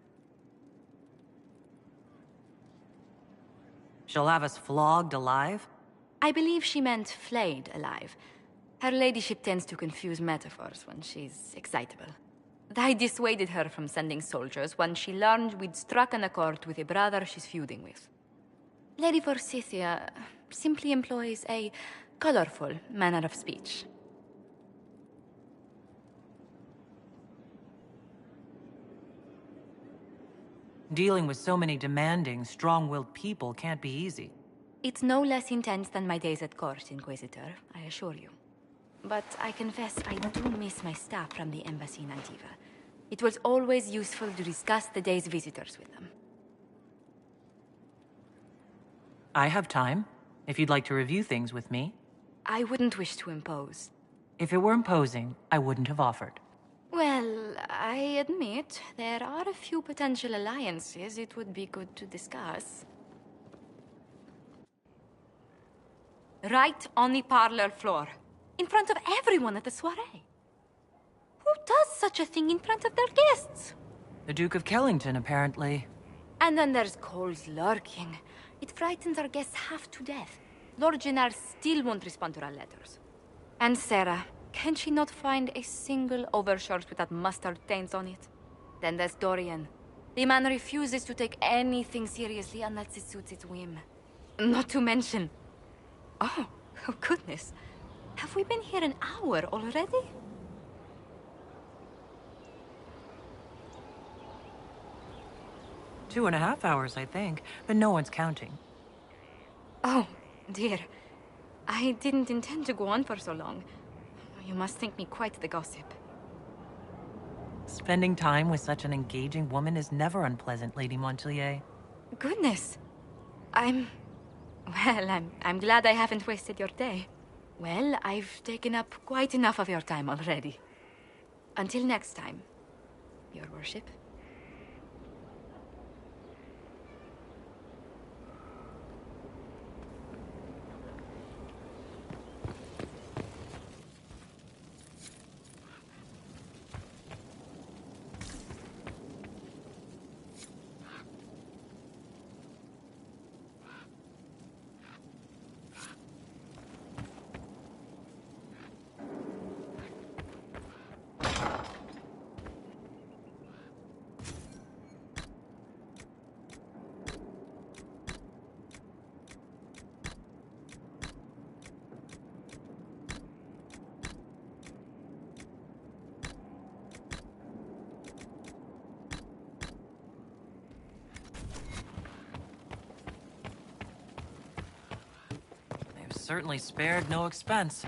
She'll have us flogged alive? I believe she meant flayed alive. Her ladyship tends to confuse metaphors when she's excitable. I dissuaded her from sending soldiers when she learned we'd struck an accord with a brother she's feuding with. Lady Forsythia simply employs a colorful manner of speech. Dealing with so many demanding, strong-willed people can't be easy. It's no less intense than my days at court, Inquisitor, I assure you. But I confess I do miss my staff from the embassy in Antiva. It was always useful to discuss the day's visitors with them. I have time, if you'd like to review things with me. I wouldn't wish to impose. If it were imposing, I wouldn't have offered. Well, I admit, there are a few potential alliances it would be good to discuss. Right on the parlor floor, in front of everyone at the soiree. Who does such a thing in front of their guests? The Duke of Kellington, apparently. And then there's Cole's lurking. It frightens our guests half to death. Lord Gennard still won't respond to our letters. And Sarah, can she not find a single overshirt with that mustard stains on it? Then there's Dorian. The man refuses to take anything seriously unless it suits its whim. Not to mention... Oh goodness. Have we been here an hour already? Two and a half hours, I think, but no one's counting. Oh, dear. I didn't intend to go on for so long. You must think me quite the gossip. Spending time with such an engaging woman is never unpleasant, Lady Montilyet. Goodness. I'm glad I haven't wasted your day. Well, I've taken up quite enough of your time already. Until next time, Your Worship. Certainly spared no expense.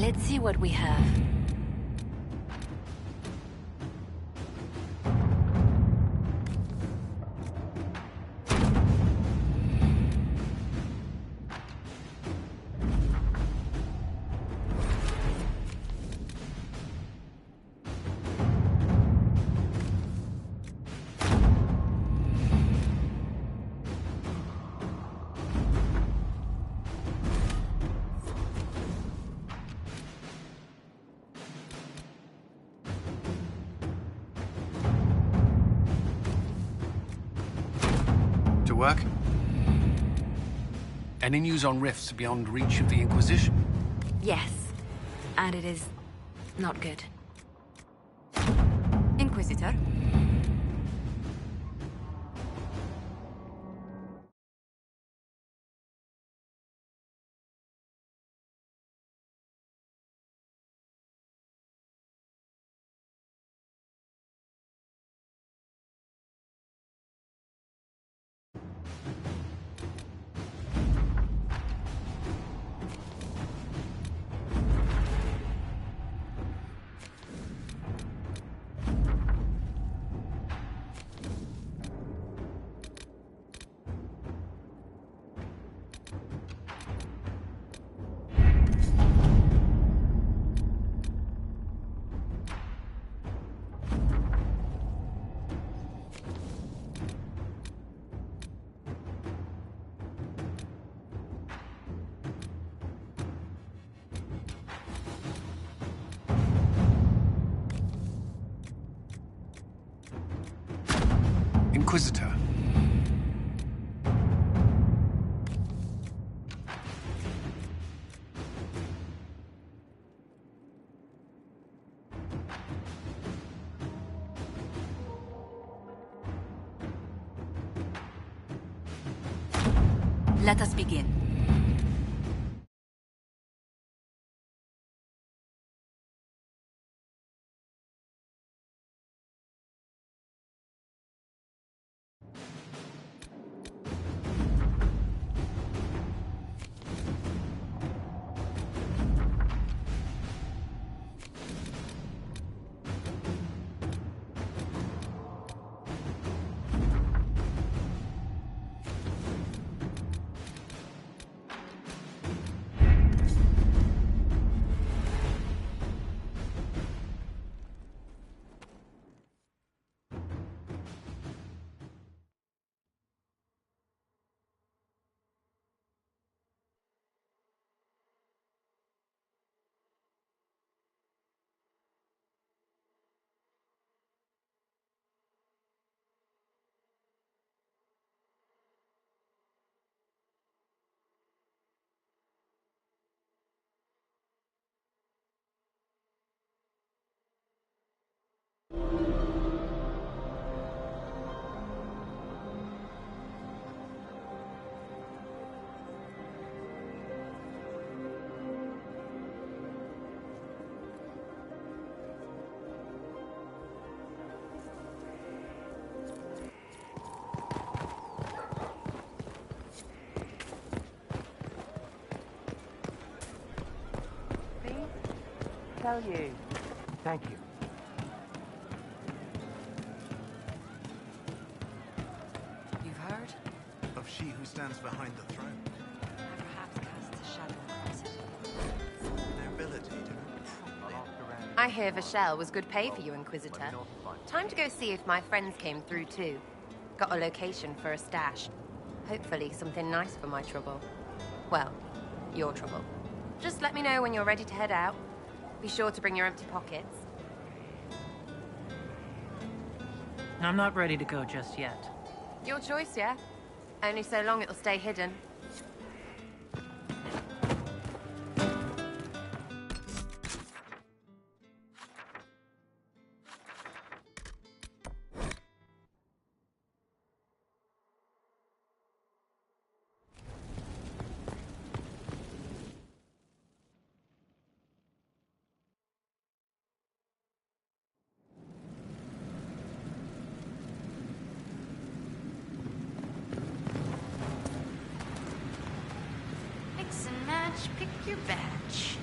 Let's see what we have. Work? Any news on rifts beyond reach of the Inquisition? Yes, and it is not good. Inquisitor? Inquisitor. Let us begin. Tell you. Thank you. You've heard? Of she who stands behind the throne. And perhaps casts a shadow across it. Their ability to I hear Vashel was good pay for you, Inquisitor. Time to go see if my friends came through too. Got a location for a stash. Hopefully something nice for my trouble. Well, your trouble. Just let me know when you're ready to head out. Be sure to bring your empty pockets. I'm not ready to go just yet. Your choice, yeah? Only so long it'll stay hidden. Mix and match, pick your batch.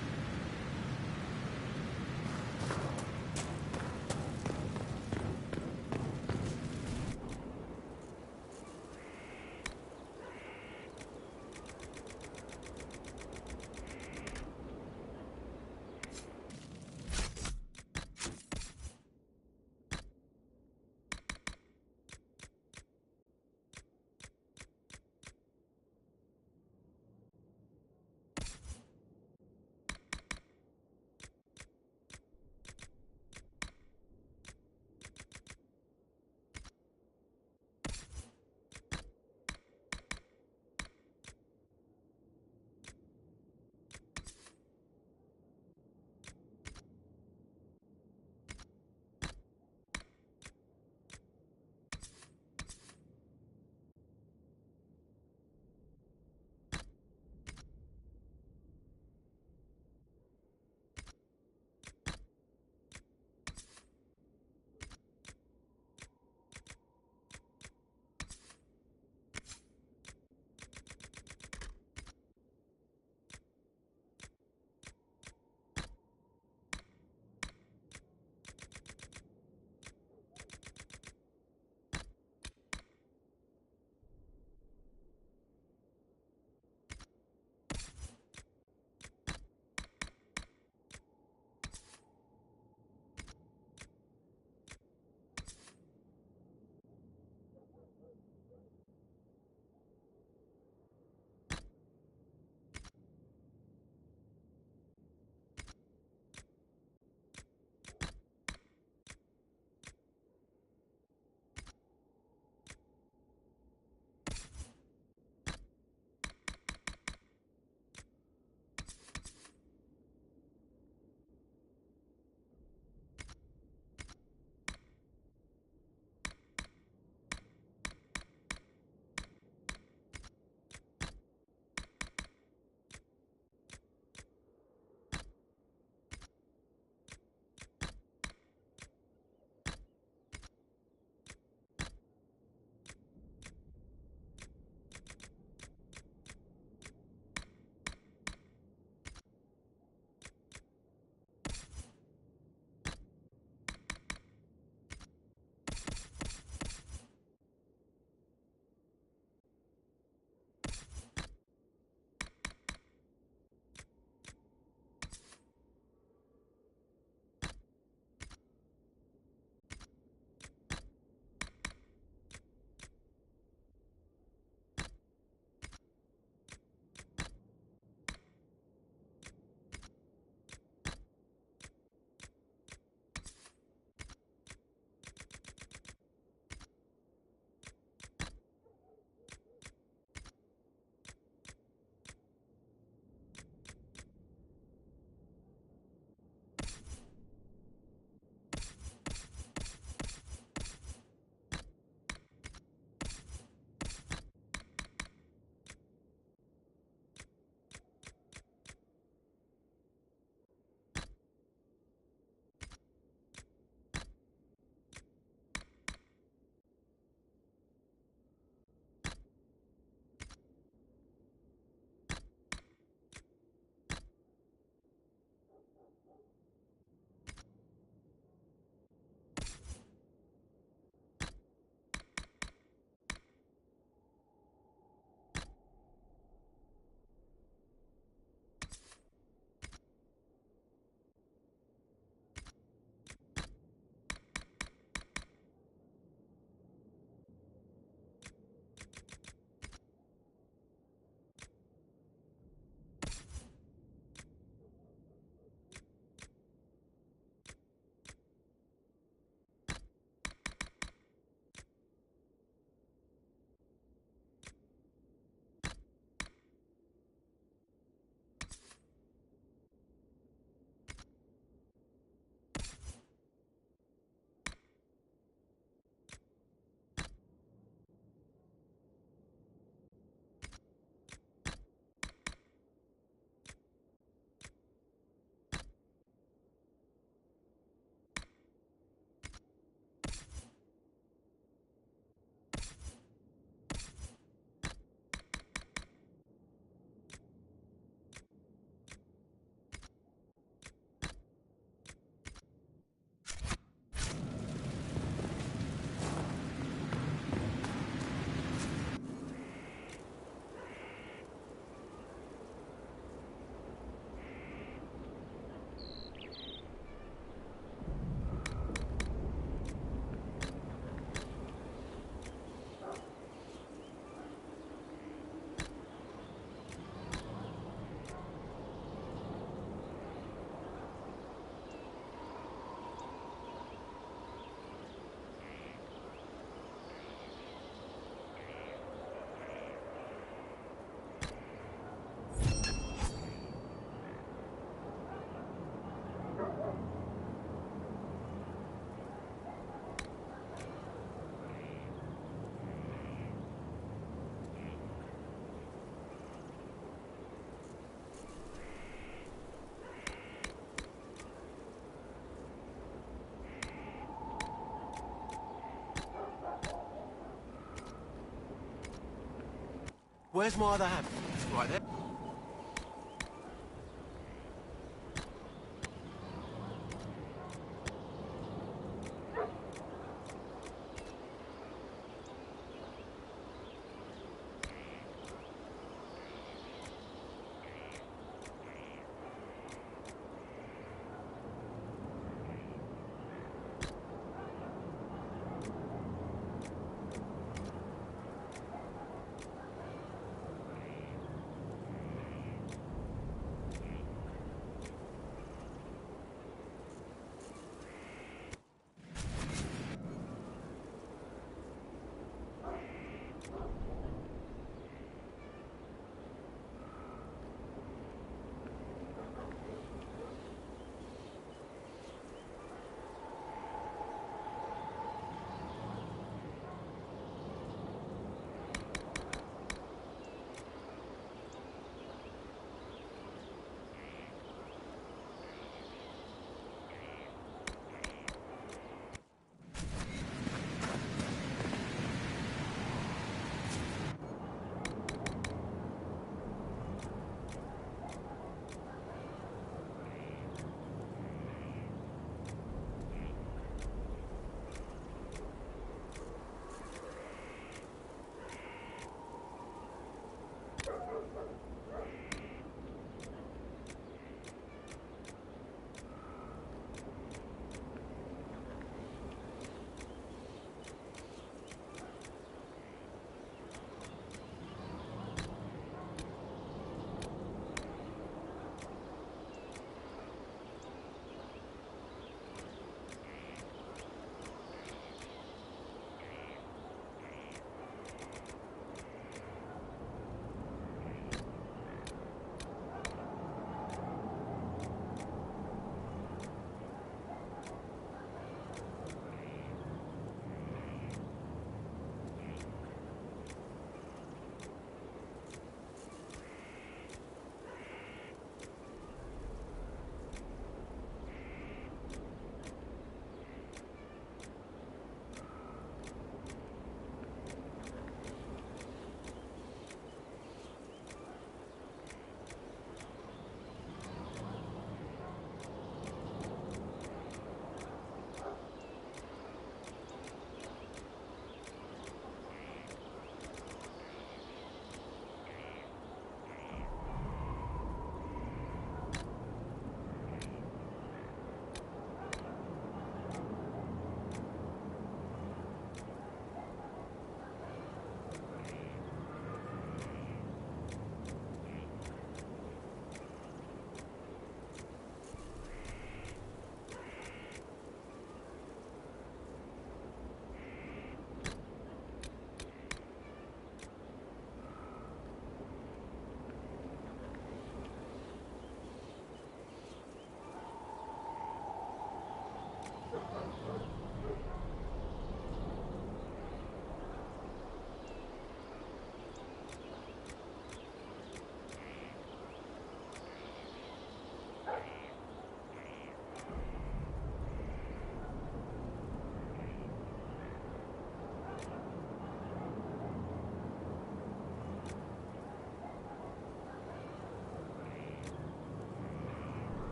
Where's my other hand? Right there.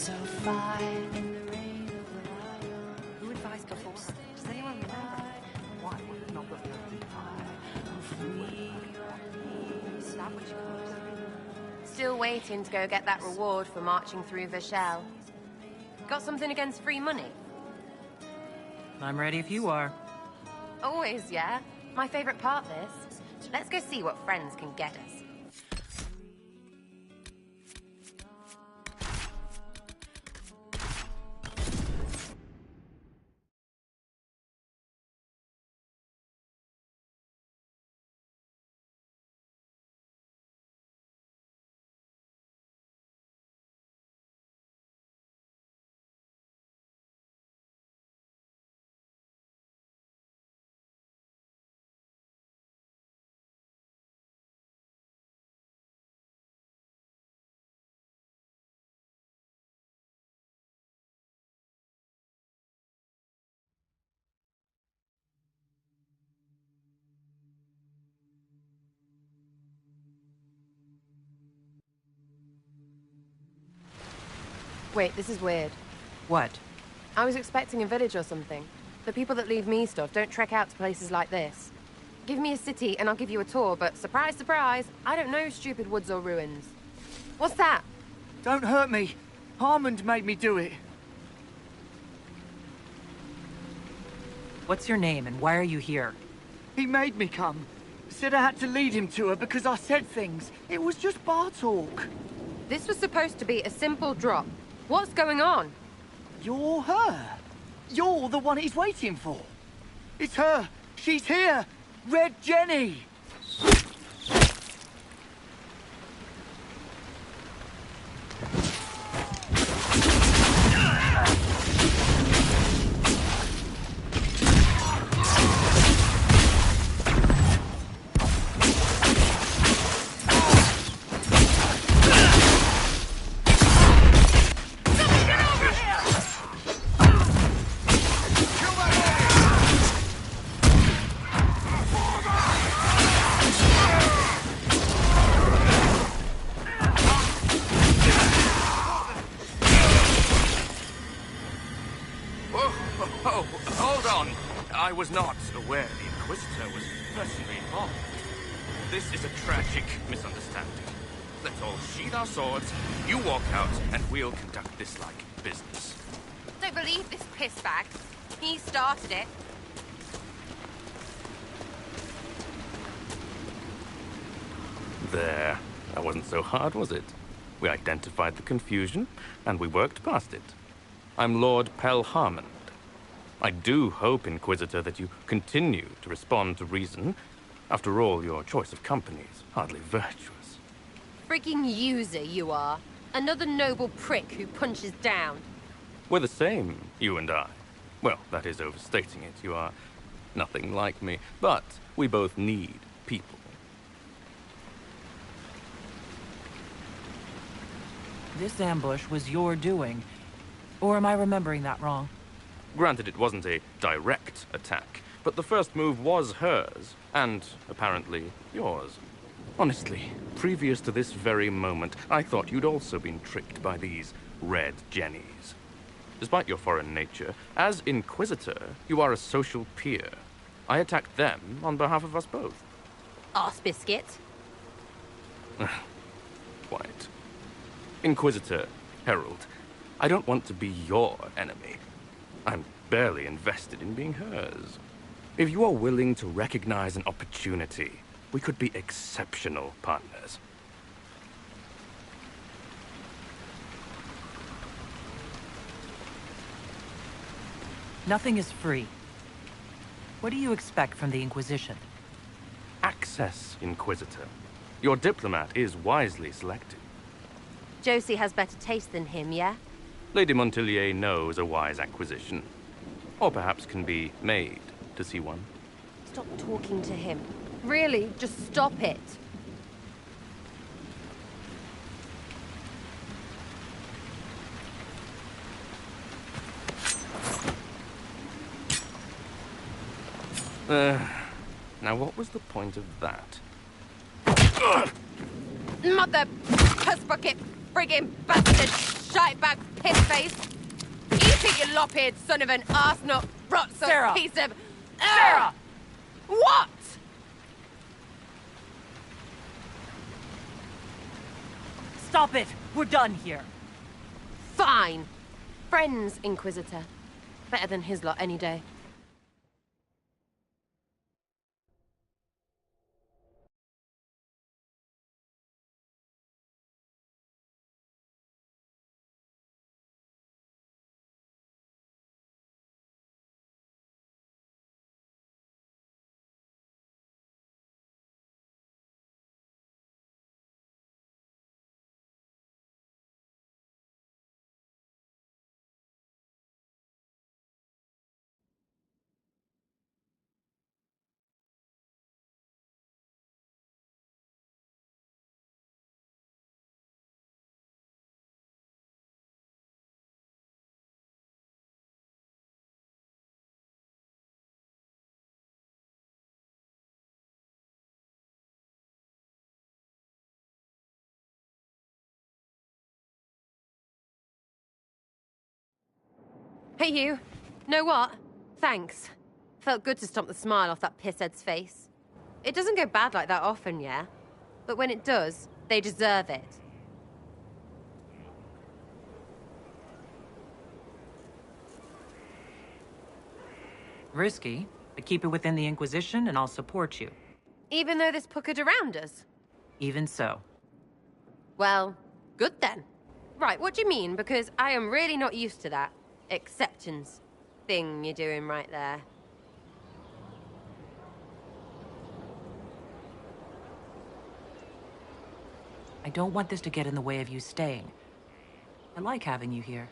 so fine in the rain of the lion. Who advised before? Does anyone remember? Why would it not be Still waiting to go get that reward for marching through Vashel. Got something against free money? I'm ready if you are. Always, yeah. My favorite part, this. Let's go see what friends can get us. Wait, this is weird. What? I was expecting a village or something. The people that leave me stuff don't trek out to places like this. Give me a city and I'll give you a tour, but surprise, surprise, I don't know stupid woods or ruins. What's that? Don't hurt me. Harmond made me do it. What's your name and why are you here? He made me come. Said I had to lead him to her because I said things. It was just bar talk. This was supposed to be a simple drop. What's going on? You're her. You're the one he's waiting for. It's her. She's here. Red Jenny. Oh, hold on. I was not aware the Inquisitor was personally involved. This is a tragic misunderstanding. Let's all sheathe our swords, you walk out, and we'll conduct this like business. Don't believe this pissbag. He started it. There. That wasn't so hard, was it? We identified the confusion, and we worked past it. I'm Lord Pelharmond. I do hope, Inquisitor, that you continue to respond to reason. After all, your choice of company is hardly virtuous. Freaking user, you are. Another noble prick who punches down. We're the same, you and I. Well, that is overstating it. You are nothing like me. But we both need people. This ambush was your doing. Or am I remembering that wrong? Granted, it wasn't a direct attack, but the first move was hers, and apparently yours. Honestly, previous to this very moment, I thought you'd also been tricked by these Red Jennies. Despite your foreign nature, as Inquisitor, you are a social peer. I attacked them on behalf of us both. Arse biscuit. Quiet. Inquisitor, Herald, I don't want to be your enemy. I'm barely invested in being hers. If you are willing to recognize an opportunity, we could be exceptional partners. Nothing is free. What do you expect from the Inquisition? Access, Inquisitor. Your diplomat is wisely selected. Josie has better taste than him, yeah? Lady Montilier knows a wise acquisition. Or perhaps can be made to see one. Stop talking to him. Really, just stop it. Now what was the point of that? Mother puss bucket, friggin' bastard, shite-bag piss-face. You think you lop-eared son of an arse-nut, rot-suck piece of... Sarah! What? Stop it! We're done here. Fine. Friends, Inquisitor. Better than his lot any day. Hey, you. Know what? Thanks. Felt good to stomp the smile off that pisshead's face. It doesn't go bad like that often, yeah? But when it does, they deserve it. Risky, but keep it within the Inquisition and I'll support you. Even though there's puckered around us? Even so. Well, good then. Right, what do you mean? Because I am really not used to that acceptance thing you're doing right there. I don't want this to get in the way of you staying. I like having you here.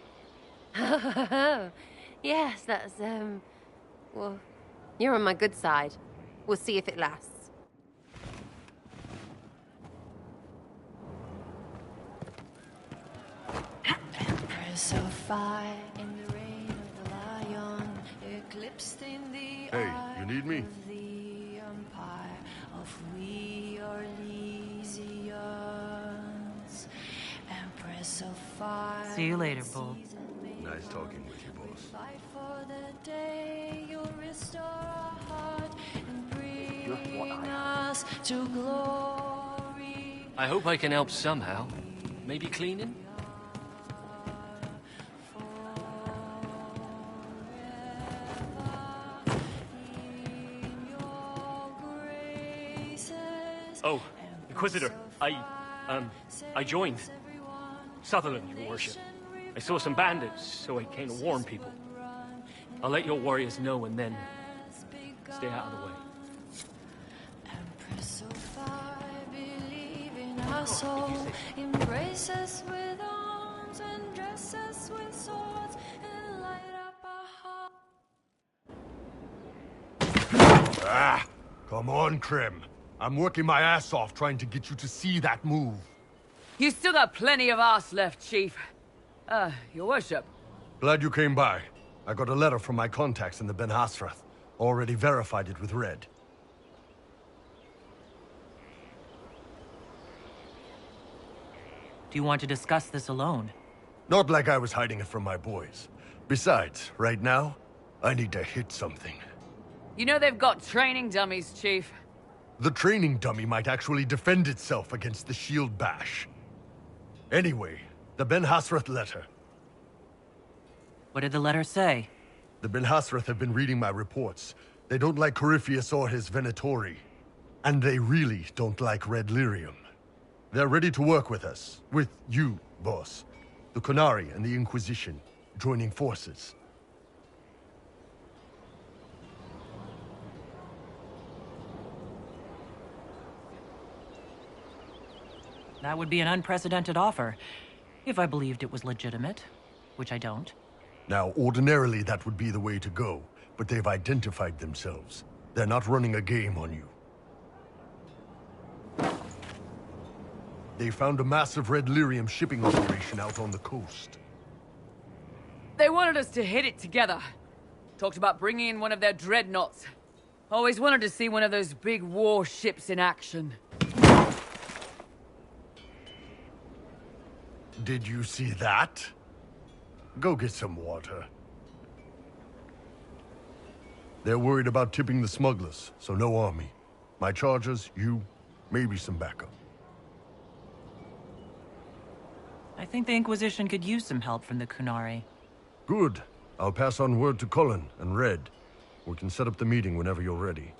Yes, that's, well, you're on my good side. We'll see if it lasts. Empress of fire in the reign of the lion, eclipsed in the Hey, you need me? of the empire of we Orlesians. Empress of fire. See you later, Bull. Nice talking with you, boss. Fight for the day you'll restore our heart and bring us to glory. I hope I can help somehow. Maybe cleaning? Oh, Inquisitor, I joined. Sutherland, your worship. I saw some bandits, so I came to warn people. I'll let your warriors know and then stay out of the way. Empress of fire, believe in our soul. Embrace us with arms and dress us with swords and light up our hearts. Ah! Come on, Krim. I'm working my ass off trying to get you to see that move. You still got plenty of arse left, Chief. Your worship. Glad you came by. I got a letter from my contacts in the Ben Hasrath. Already verified it with Red. Do you want to discuss this alone? Not like I was hiding it from my boys. Besides, right now, I need to hit something. You know they've got training dummies, Chief. The training dummy might actually defend itself against the shield bash. Anyway, the Ben Hasrath letter. What did the letter say? The Ben Hasrath have been reading my reports. They don't like Corypheus or his Venatori. And they really don't like Red Lyrium. They're ready to work with us. With you, boss. The Qunari and the Inquisition, joining forces. That would be an unprecedented offer, if I believed it was legitimate, which I don't. Now, ordinarily that would be the way to go, but they've identified themselves. They're not running a game on you. They found a massive Red Lyrium shipping operation out on the coast. They wanted us to hit it together. Talked about bringing in one of their dreadnoughts. Always wanted to see one of those big warships in action. Did you see that? Go get some water. They're worried about tipping the smugglers, so no army. My chargers, you, maybe some backup. I think the Inquisition could use some help from the Qunari. Good. I'll pass on word to Cullen and Red. We can set up the meeting whenever you're ready.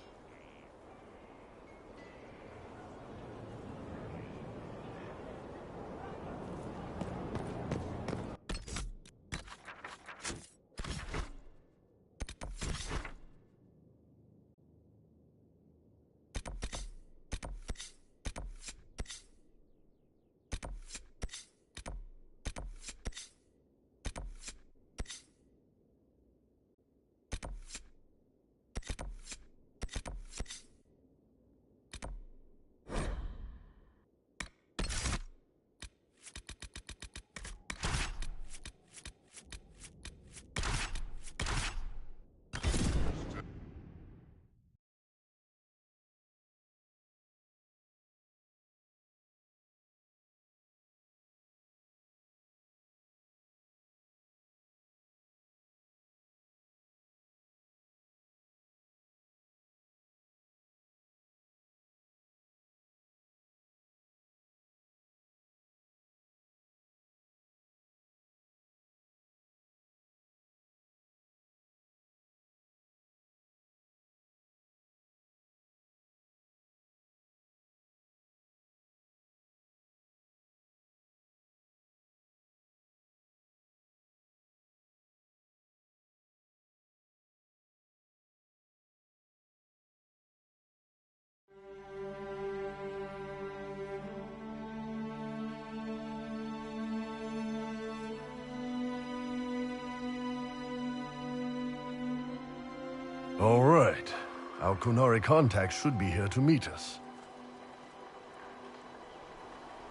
right. Our Kunari contact should be here to meet us.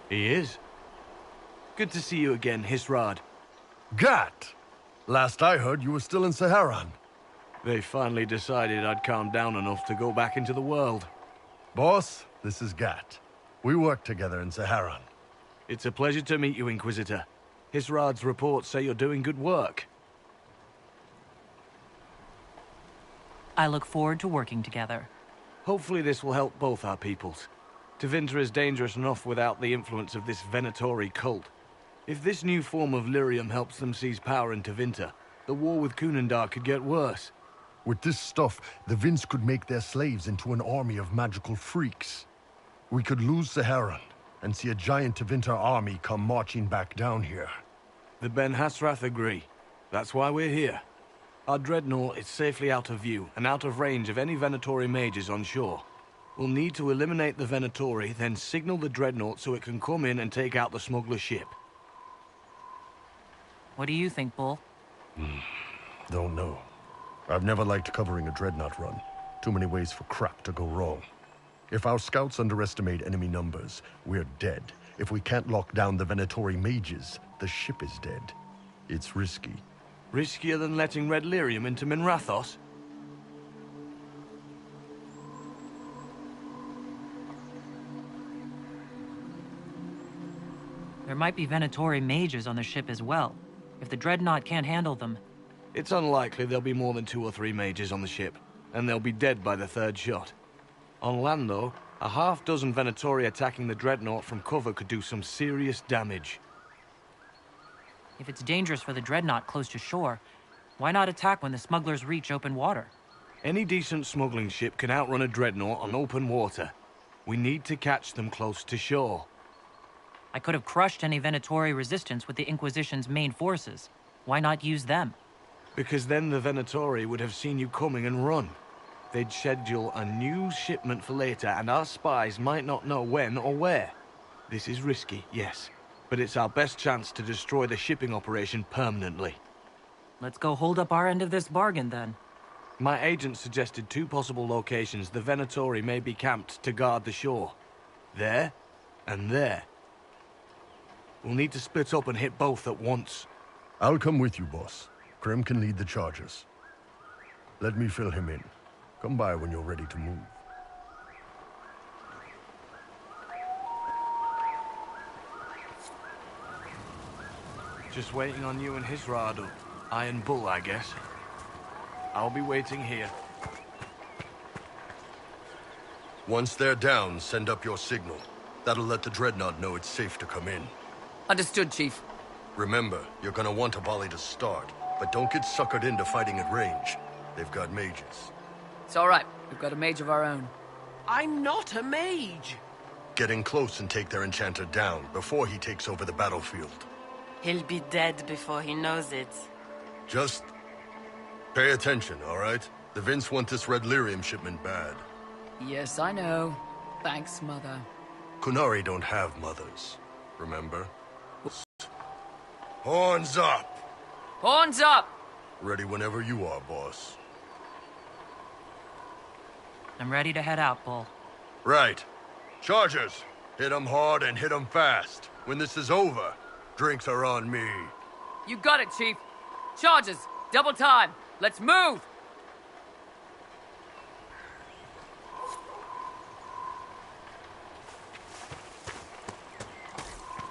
He is. Good to see you again, Hisrad. Gat! Last I heard, you were still in Saharan. They finally decided I'd calmed down enough to go back into the world. Boss, this is Gat. We work together in Saharan. It's a pleasure to meet you, Inquisitor. Hisrad's reports say you're doing good work. I look forward to working together. Hopefully this will help both our peoples. Tevinter is dangerous enough without the influence of this Venatori cult. If this new form of lyrium helps them seize power in Tevinter, the war with Kunandar could get worse. With this stuff, the Vince could make their slaves into an army of magical freaks. We could lose Saharan, and see a giant Tevinter army come marching back down here. The Ben Hasrath agree. That's why we're here. Our dreadnought is safely out of view, and out of range of any Venatori mages on shore. We'll need to eliminate the Venatori, then signal the dreadnought so it can come in and take out the smuggler ship. What do you think, Bull? Don't know. I've never liked covering a dreadnought run. Too many ways for crap to go wrong. If our scouts underestimate enemy numbers, we're dead. If we can't lock down the Venatori mages, the ship is dead. It's risky. Riskier than letting Red Lyrium into Minrathos? There might be Venatori mages on the ship as well. If the dreadnought can't handle them... It's unlikely there'll be more than 2 or 3 mages on the ship, and they'll be dead by the 3rd shot. On land, though, a half-dozen Venatori attacking the dreadnought from cover could do some serious damage. If it's dangerous for the dreadnought close to shore, why not attack when the smugglers reach open water? Any decent smuggling ship can outrun a dreadnought on open water. We need to catch them close to shore. I could have crushed any Venatori resistance with the Inquisition's main forces. Why not use them? Because then the Venatori would have seen you coming and run. They'd schedule a new shipment for later, and our spies might not know when or where. This is risky, yes, but it's our best chance to destroy the shipping operation permanently. Let's go hold up our end of this bargain, then. My agent suggested 2 possible locations the Venatori may be camped to guard the shore. There, and there. We'll need to split up and hit both at once. I'll come with you, boss. Krem can lead the charges. Let me fill him in. Come by when you're ready to move. Just waiting on you and Hisrad, or Iron Bull, I guess. I'll be waiting here. Once they're down, send up your signal. That'll let the dreadnought know it's safe to come in. Understood, Chief. Remember, you're gonna want a volley to start, but don't get suckered into fighting at range. They've got mages. It's all right. We've got a mage of our own. I'm not a mage! Get in close and take their enchanter down before he takes over the battlefield. He'll be dead before he knows it. Just pay attention, all right? The Vince want this Red Lyrium shipment bad. Yes, I know. Thanks, Mother. Kunari don't have mothers, remember? Horns up! Horns up! Ready whenever you are, boss. I'm ready to head out, Bull. Right. Chargers, hit 'em hard and hit 'em fast. When this is over, drinks are on me. You got it, Chief. Charges, double time. Let's move!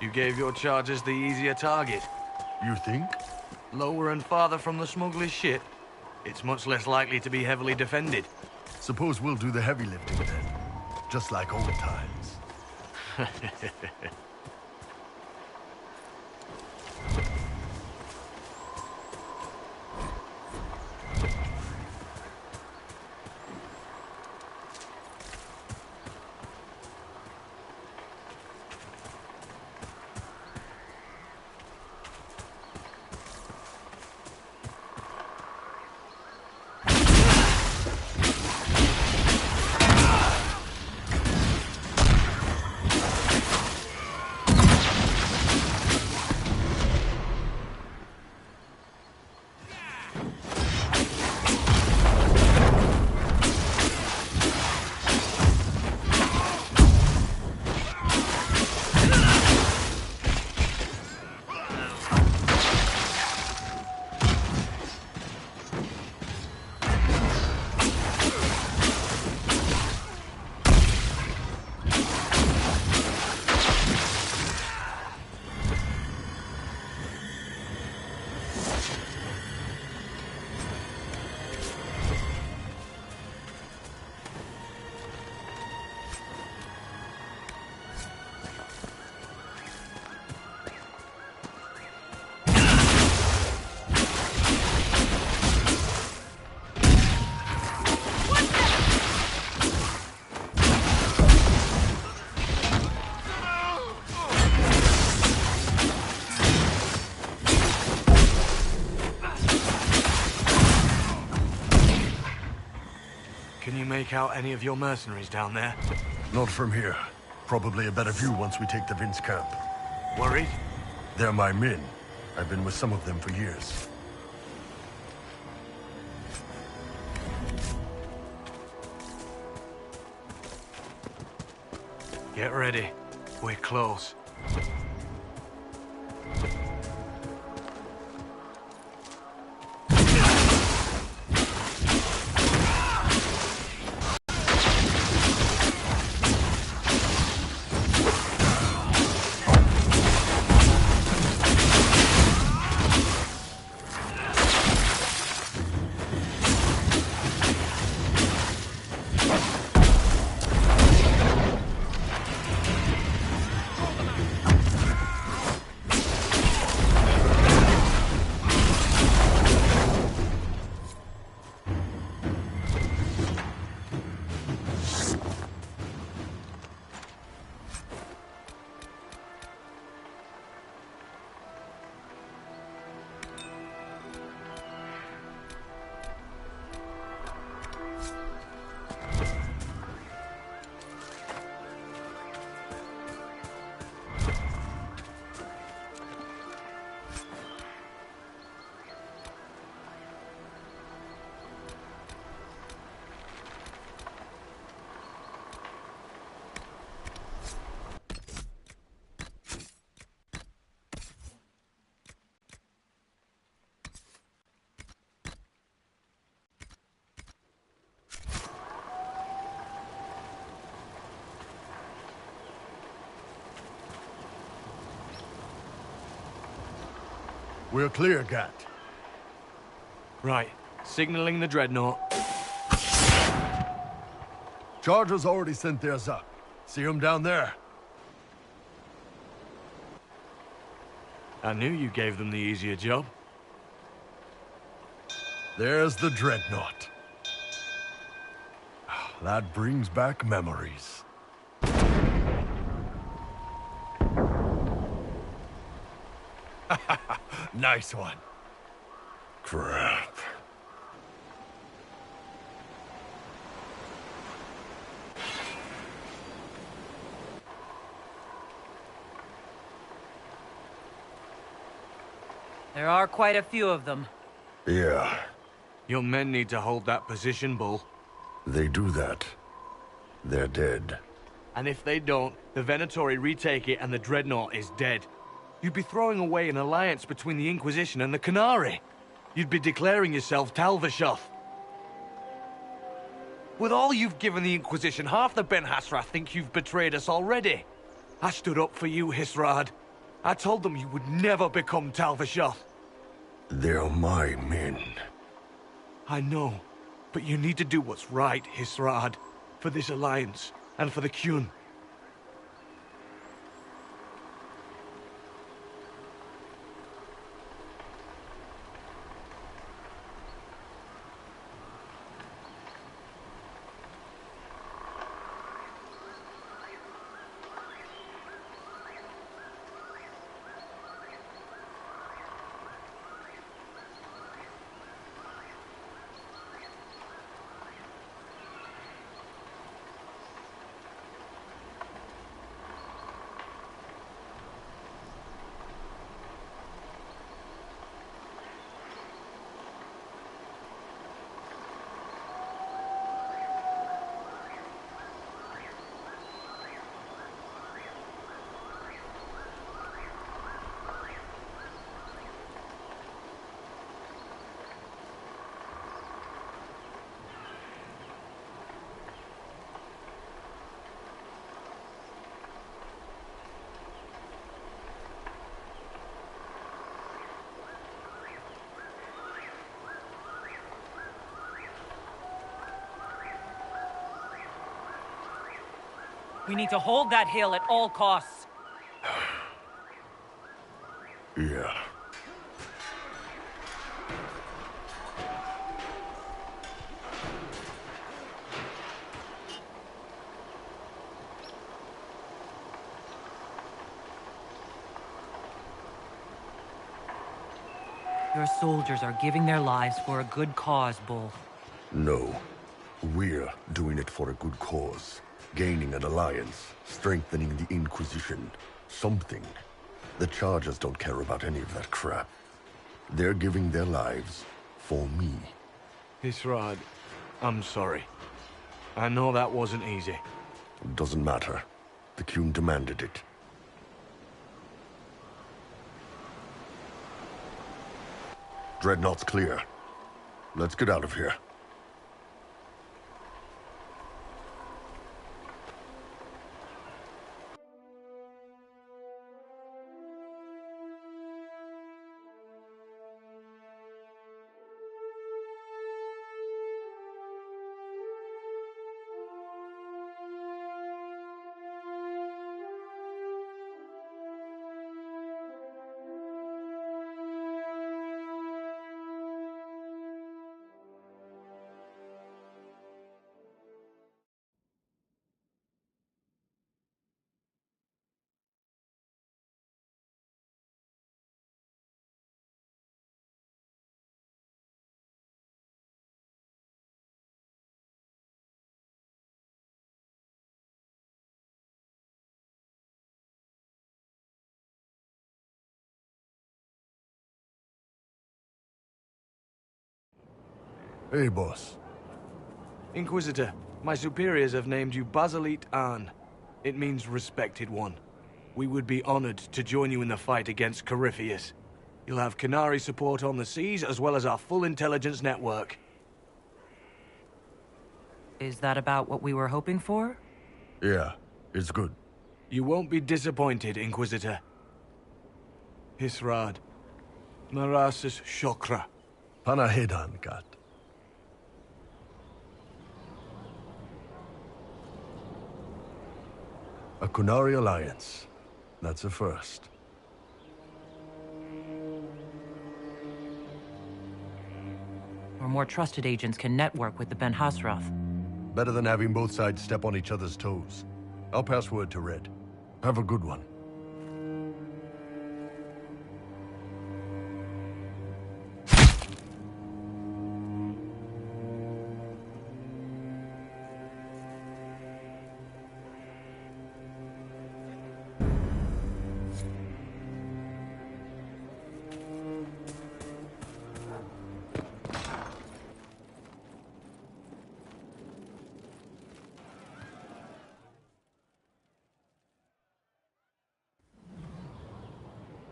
You gave your charges the easier target. You think? Lower and farther from the smuggler's ship, it's much less likely to be heavily defended. Suppose we'll do the heavy lifting then. Just like old times. make out any of your mercenaries down there? Not from here. Probably a better view once we take the Vince camp. Worried? They're my men. I've been with some of them for years. Get ready. We're close. We're clear, Gat. Right. Signaling the dreadnought. Chargers already sent theirs up. See them down there? I knew you gave them the easier job. There's the dreadnought. That brings back memories. Nice one. Crap. There are quite a few of them. Yeah. Your men need to hold that position, Bull. They do that. They're dead. And if they don't, the Venatori retake it and the dreadnought is dead. You'd be throwing away an alliance between the Inquisition and the Canary. You'd be declaring yourself Talvishoth. With all you've given the Inquisition, half the Ben Hasra think you've betrayed us already. I stood up for you, Hisrad. I told them you would never become Talvishoth. They're my men. I know, but you need to do what's right, Hisrad. For this alliance, and for the Qun. We need to hold that hill at all costs. Yeah. Your soldiers are giving their lives for a good cause, Bull. No. We're doing it for a good cause. Gaining an alliance, strengthening the Inquisition. Something. The Chargers don't care about any of that crap. They're giving their lives for me. Hisrad, I'm sorry. I know that wasn't easy. Doesn't matter. The Qun demanded it. Dreadnought's clear. Let's get out of here. Hey, boss. Inquisitor, my superiors have named you Basilit An. It means respected one. We would be honored to join you in the fight against Corypheus. You'll have Canary support on the seas, as well as our full intelligence network. Is that about what we were hoping for? Yeah, it's good. You won't be disappointed, Inquisitor. Hisrad. Marasis Shokra. Panahedan, Kat. A Kunari alliance. That's a first. Or more trusted agents can network with the Ben Hasrath. Better than having both sides step on each other's toes. I'll pass word to Red. Have a good one.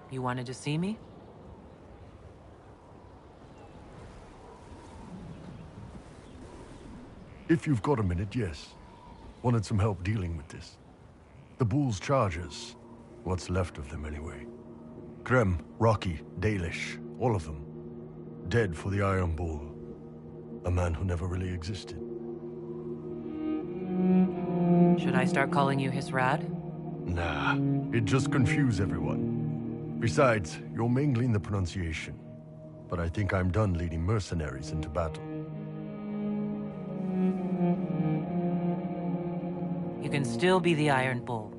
You wanted to see me? If you've got a minute, yes. Wanted some help dealing with this. The Bull's Chargers. What's left of them, anyway. Krem, Rocky, Dalish, all of them. Dead for the Iron Bull. A man who never really existed. Should I start calling you Hisrad? Nah, it'd just confuse everyone. Besides, you're mangling the pronunciation. But I think I'm done leading mercenaries into battle. You can still be the Iron Bull.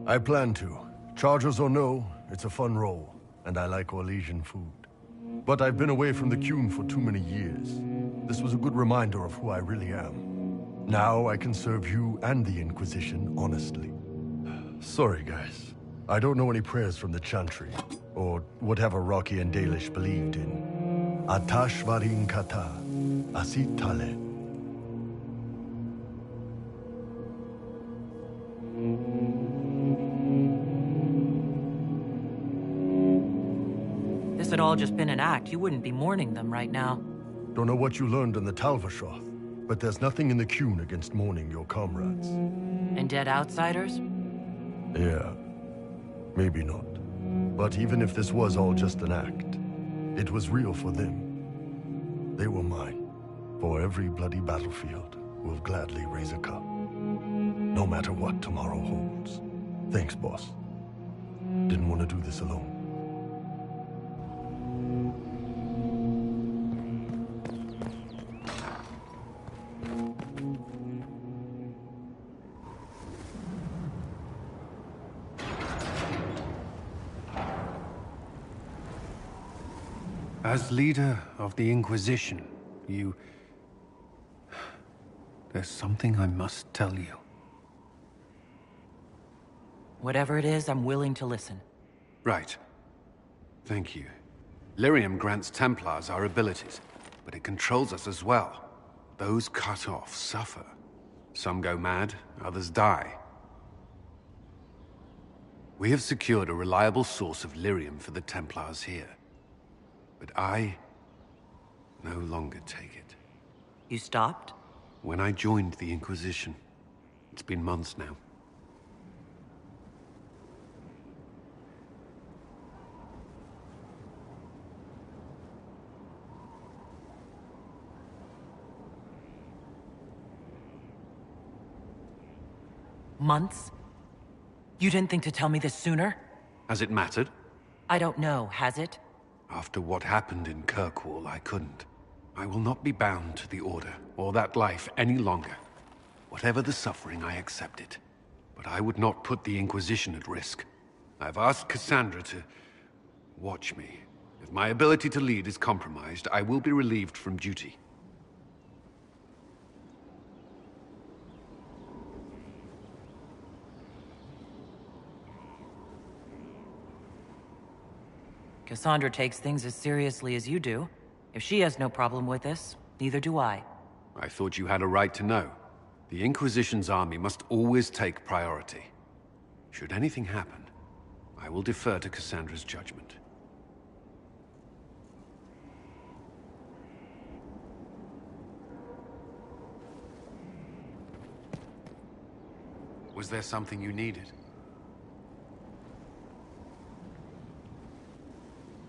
I plan to. Chargers or no, it's a fun role, and I like Orlesian food. But I've been away from the Qun for too many years. This was a good reminder of who I really am. Now I can serve you and the Inquisition honestly. Sorry, guys. I don't know any prayers from the Chantry, or whatever Rocky and Dalish believed in. Atash varin kata, asit tale. This had all just been an act. You wouldn't be mourning them right now. Don't know what you learned in the Talvashoth, but there's nothing in the Qun against mourning your comrades. And dead outsiders? Yeah. Maybe not. But even if this was all just an act, it was real for them. They were mine. For every bloody battlefield, we'll gladly raise a cup. No matter what tomorrow holds. Thanks, boss. Didn't want to do this alone. As leader of the Inquisition, you There's something I must tell you. Whatever it is, I'm willing to listen. Right. Thank you. Lyrium grants Templars our abilities, but it controls us as well. Those cut off suffer. Some go mad, others die. We have secured a reliable source of lyrium for the Templars here. But I no longer take it. You stopped? When I joined the Inquisition. It's been months now. Months? You didn't think to tell me this sooner? Has it mattered? I don't know, has it? After what happened in Kirkwall, I couldn't. I will not be bound to the Order, or that life any longer. Whatever the suffering, I accept it. But I would not put the Inquisition at risk. I've asked Cassandra to watch me. If my ability to lead is compromised, I will be relieved from duty. Cassandra takes things as seriously as you do. If she has no problem with this, neither do I. I thought you had a right to know. The Inquisition's army must always take priority. Should anything happen, I will defer to Cassandra's judgment. Was there something you needed?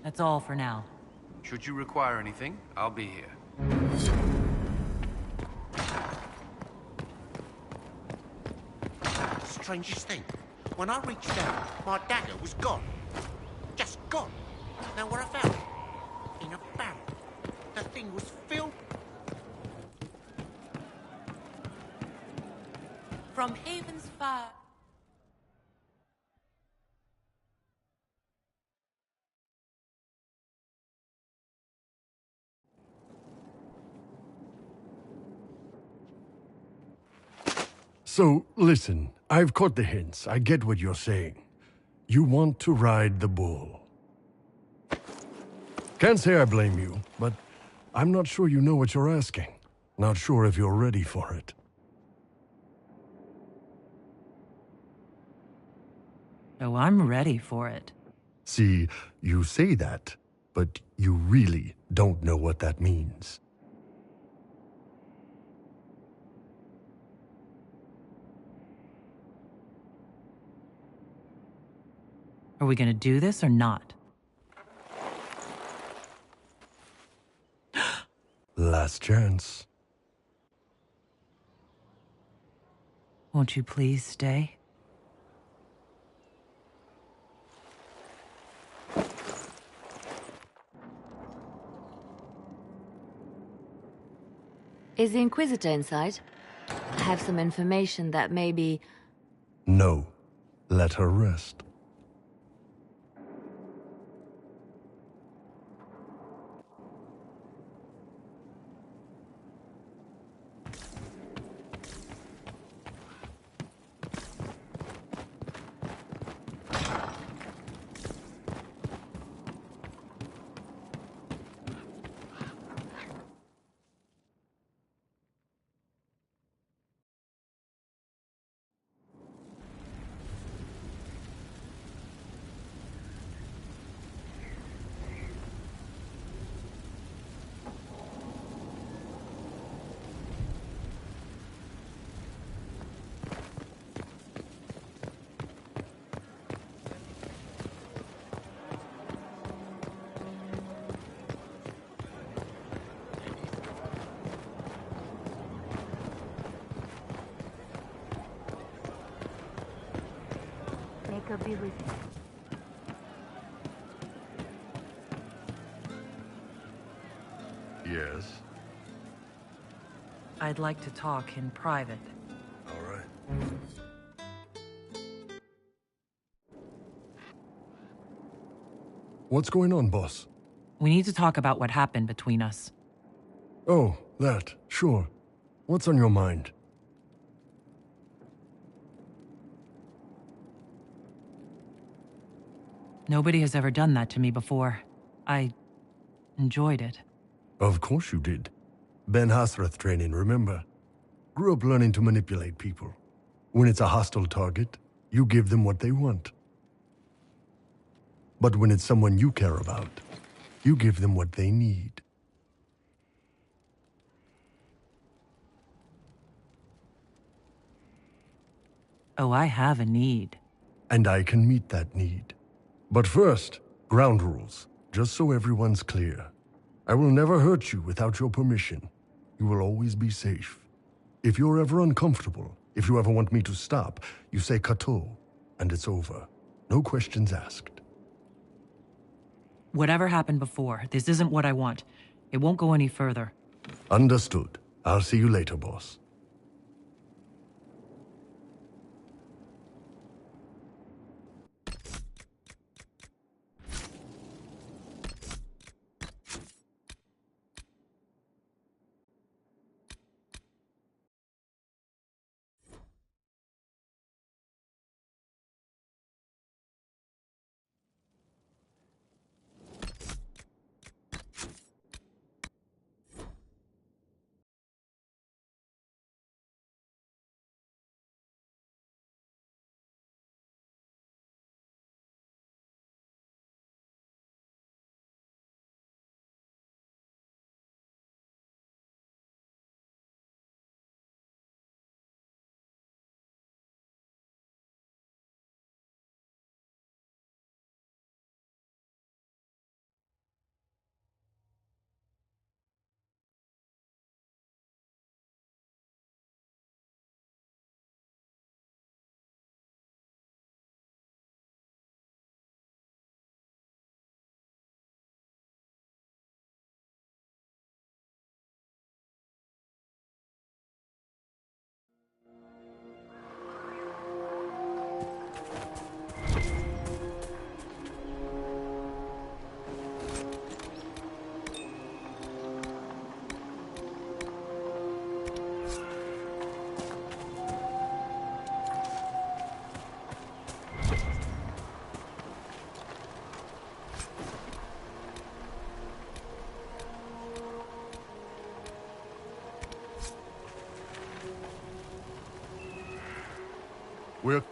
That's all for now. Should you require anything, I'll be here. Strangest thing. When I reached out, my dagger was gone. Just gone. Now where I found it? In a barrel. The thing was filled... From Haven's Fire. So, listen, I've caught the hints. I get what you're saying. You want to ride the bull. Can't say I blame you, but I'm not sure you know what you're asking. Not sure if you're ready for it. Oh, I'm ready for it. See, you say that, but you really don't know what that means. Are we gonna do this or not? Last chance. Won't you please stay? Is the Inquisitor inside? I have some information that maybe... No. Let her rest. May God be with you. Yes? I'd like to talk in private. All right. What's going on, boss? We need to talk about what happened between us. Oh, that. Sure. What's on your mind? Nobody has ever done that to me before. I enjoyed it. Of course you did. Ben Hasrath training, remember? Grew up learning to manipulate people. When it's a hostile target, you give them what they want. But when it's someone you care about, you give them what they need. Oh, I have a need. And I can meet that need. But first, ground rules, just so everyone's clear. I will never hurt you without your permission. You will always be safe. If you're ever uncomfortable, if you ever want me to stop, you say Kato, and it's over. No questions asked. Whatever happened before, this isn't what I want. It won't go any further. Understood. I'll see you later, boss. We're...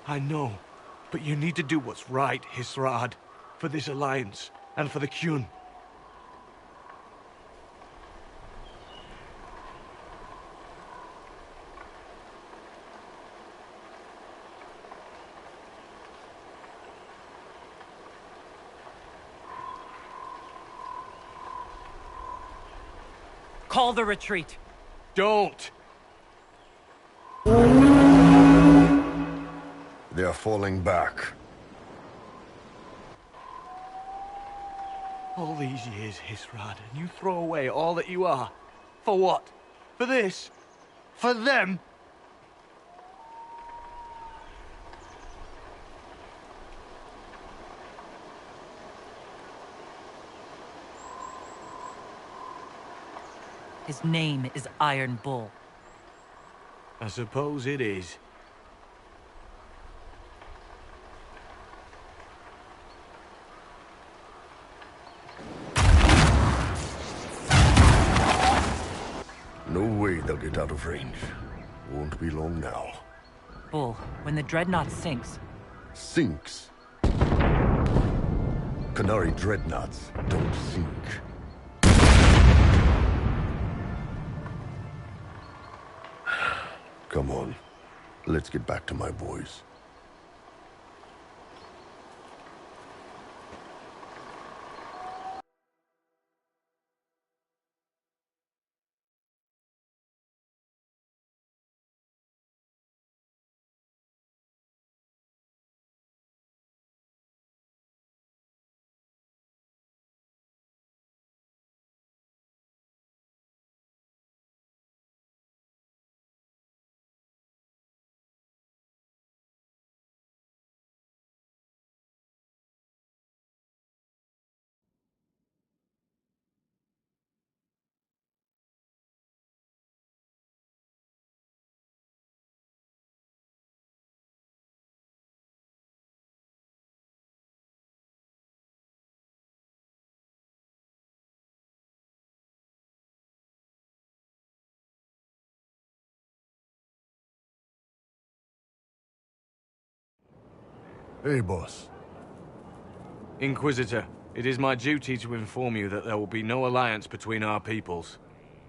I know, but you need to do what's right, Hisrad. For this alliance, and for the Qun. Call the retreat. Don't! They're falling back. All these years, Hisrad, and you throw away all that you are. For what? For this? For them? His name is Iron Bull. I suppose it is. No way they'll get out of range. Won't be long now. Bull, when the Dreadnought sinks... Sinks? Qunari dreadnoughts don't sink. Come on. Let's get back to my boys. Hey, boss. Inquisitor, it is my duty to inform you that there will be no alliance between our peoples.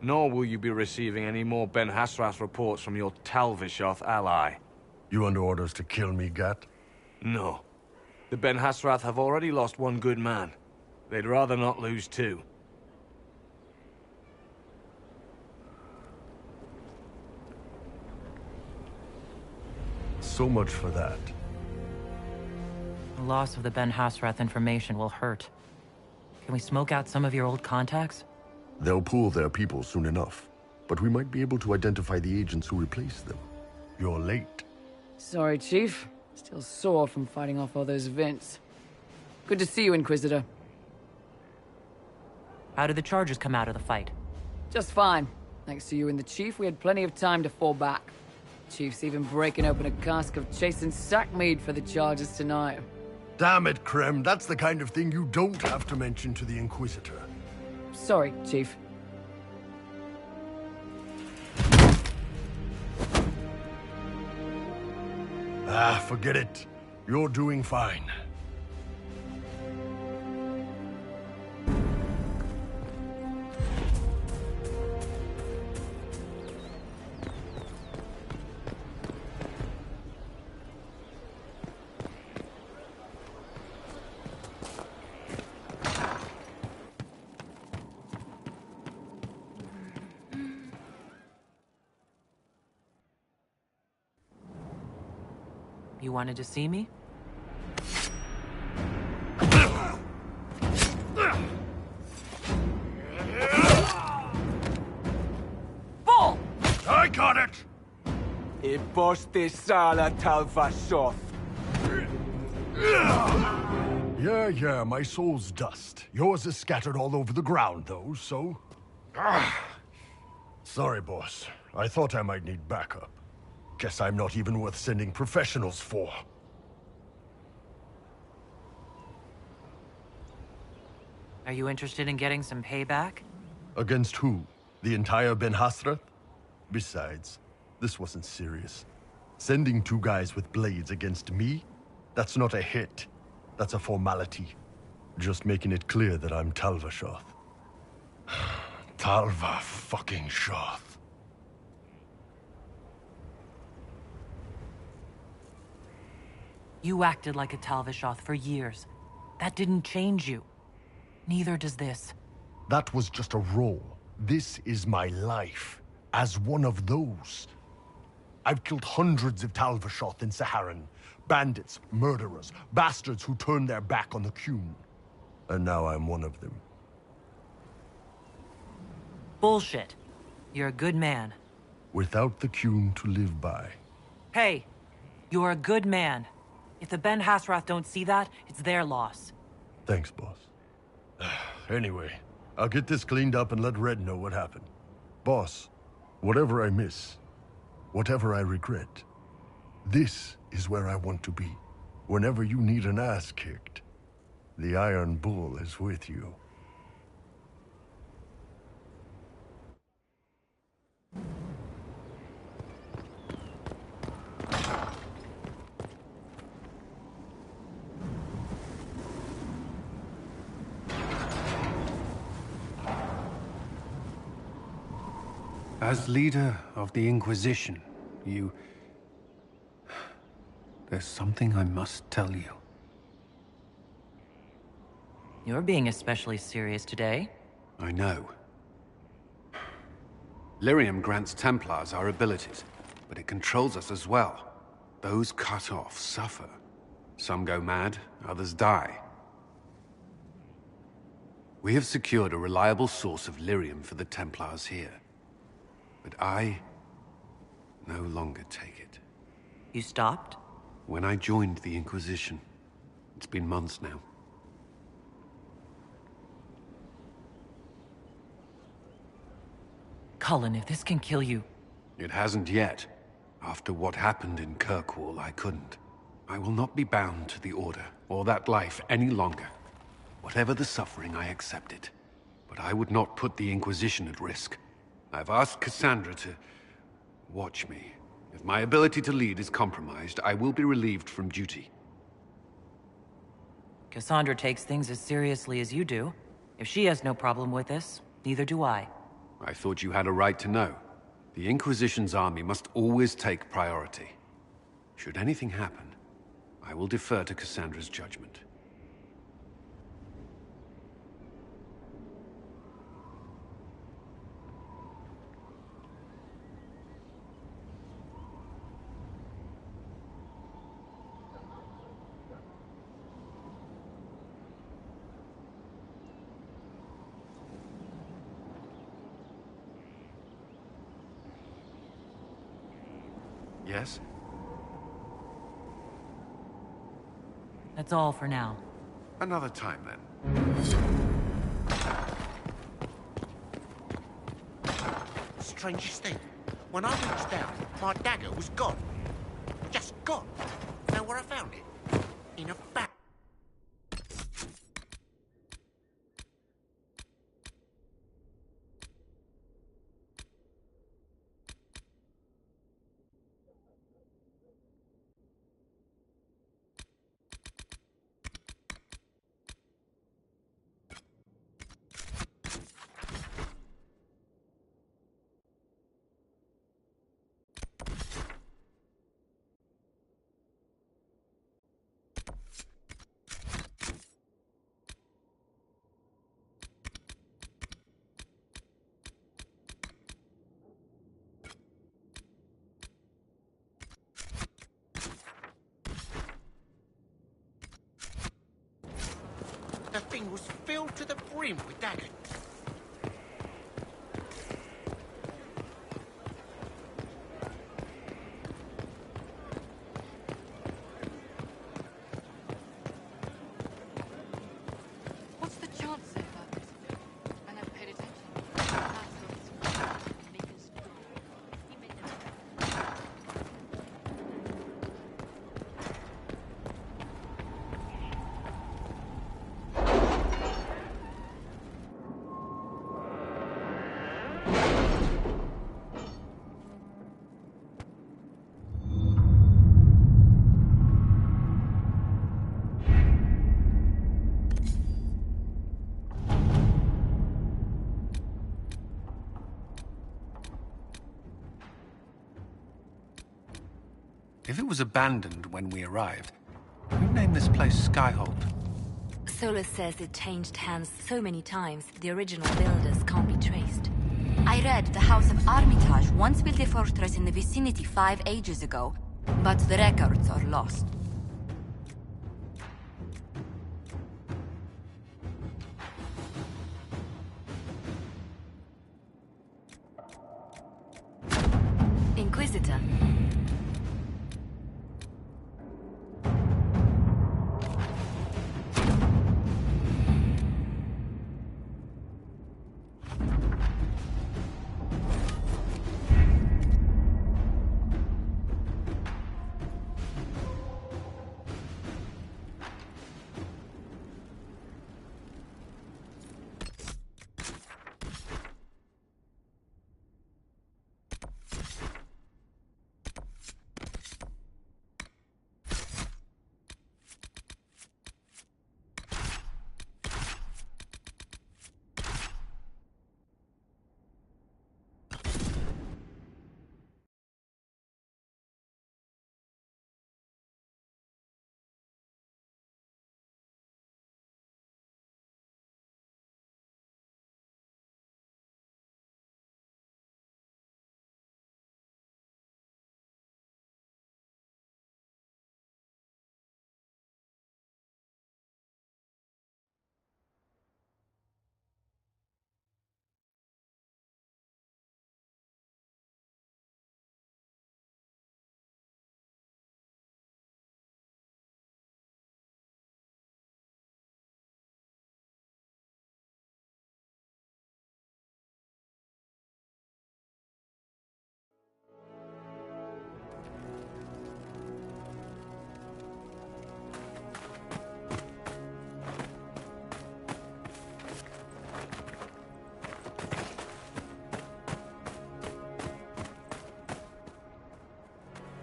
Nor will you be receiving any more Ben Hasrath reports from your Talvishoth ally. You under orders to kill me, Gat? No. The Ben Hasrath have already lost one good man. They'd rather not lose two. So much for that. The loss of the Ben Hasrath information will hurt. Can we smoke out some of your old contacts? They'll pool their people soon enough, but we might be able to identify the agents who replaced them. You're late. Sorry, Chief. Still sore from fighting off all those vents. Good to see you, Inquisitor. How did the charges come out of the fight? Just fine. Thanks to you and the Chief, we had plenty of time to fall back. Chief's even breaking open a cask of chastened sack mead for the charges tonight. Damn it, Krem. That's the kind of thing you don't have to mention to the Inquisitor. Sorry, Chief. Ah, forget it. You're doing fine. You wanted to see me? Bull! I got it! E poste sala Talvishoth. Yeah, my soul's dust. Yours is scattered all over the ground, though, so... Sorry, boss. I thought I might need backup. Guess I'm not even worth sending professionals for. Are you interested in getting some payback? Against who? The entire Ben Hasrath? Besides, this wasn't serious. Sending two guys with blades against me? That's not a hit. That's a formality. Just making it clear that I'm Talvishoth. Talva fucking Shoth. You acted like a Talvishoth for years. That didn't change you. Neither does this. That was just a role. This is my life. As one of those. I've killed hundreds of Talvishoth in Saharan. Bandits, murderers, bastards who turned their back on the Qun. And now I'm one of them. Bullshit. You're a good man. Without the Qun to live by. Hey, you're a good man. If the Ben Hasrath don't see that, it's their loss. Thanks, boss. Anyway, I'll get this cleaned up and let Red know what happened. Boss, whatever I miss, whatever I regret, this is where I want to be. Whenever you need an ass kicked, the Iron Bull is with you. As leader of the Inquisition, there's something I must tell you. You're being especially serious today. I know. Lyrium grants Templars our abilities, but it controls us as well. Those cut off suffer. Some go mad, others die. We have secured a reliable source of Lyrium for the Templars here. But I no longer take it. You stopped? When I joined the Inquisition. It's been months now. Cullen, if this can kill you... It hasn't yet. After what happened in Kirkwall, I couldn't. I will not be bound to the Order, or that life any longer. Whatever the suffering, I accept it. But I would not put the Inquisition at risk. I've asked Cassandra to watch me. If my ability to lead is compromised, I will be relieved from duty. Cassandra takes things as seriously as you do. If she has no problem with this, neither do I. I thought you had a right to know. The Inquisition's army must always take priority. Should anything happen, I will defer to Cassandra's judgment. Yes? That's all for now. Another time, then. Strangest thing. When I reached down, my dagger was gone. Just gone. Know where I found it? In a bag. The thing was filled to the brim with daggers. What's the chance about this? I never paid attention. If it was abandoned when we arrived, who named this place Skyhold? Solus says it changed hands so many times, the original builders can't be traced. I read the House of Armitage once built a fortress in the vicinity 5 ages ago, but the records are lost. Inquisitor.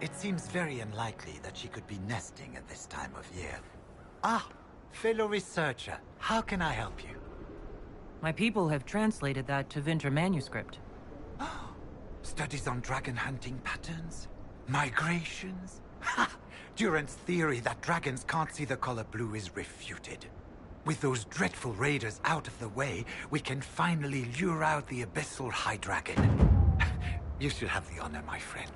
It seems very unlikely that she could be nesting at this time of year. Ah, Fellow researcher, how can I help you? My people have translated that to Vinter manuscript. Studies on dragon hunting patterns? Migrations? Ha! Durant's theory that dragons can't see the color blue is refuted. With those dreadful raiders out of the way, we can finally lure out the abyssal high dragon. You should have the honor, my friend.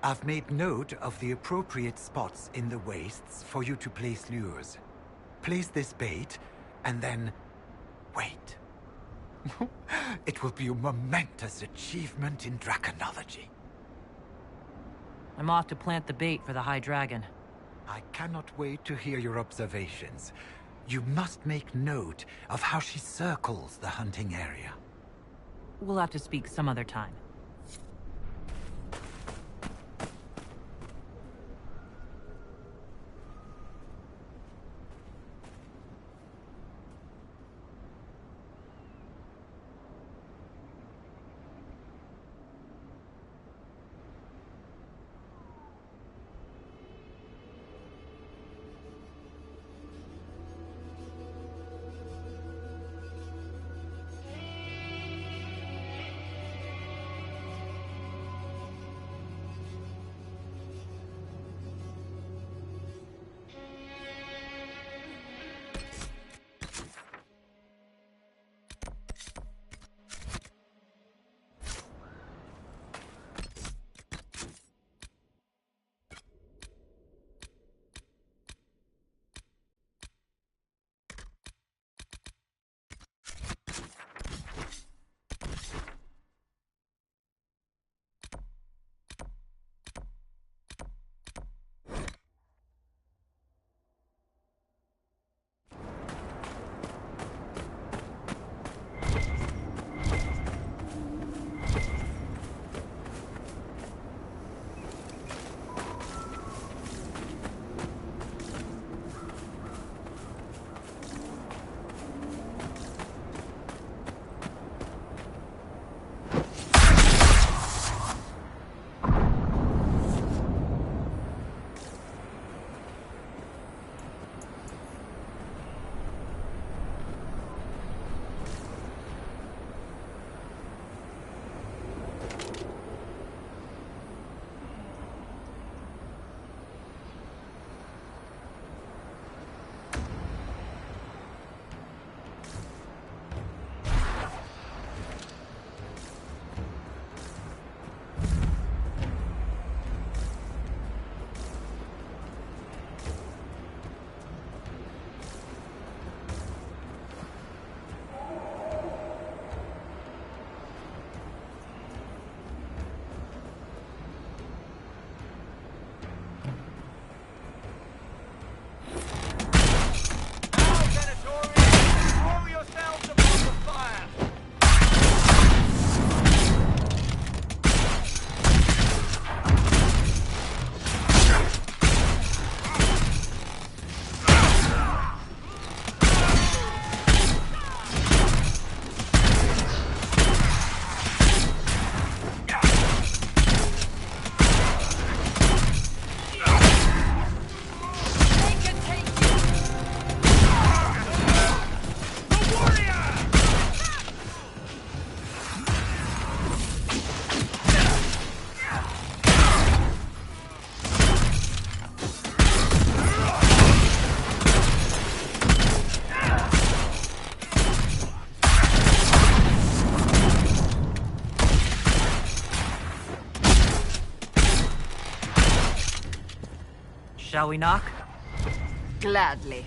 I've made note of the appropriate spots in the wastes for you to place lures. Place this bait, and then wait. It will be a momentous achievement in draconology. I'm off to plant the bait for the High Dragon. I cannot wait to hear your observations. You must make note of how she circles the hunting area. We'll have to speak some other time. Shall we knock? Gladly.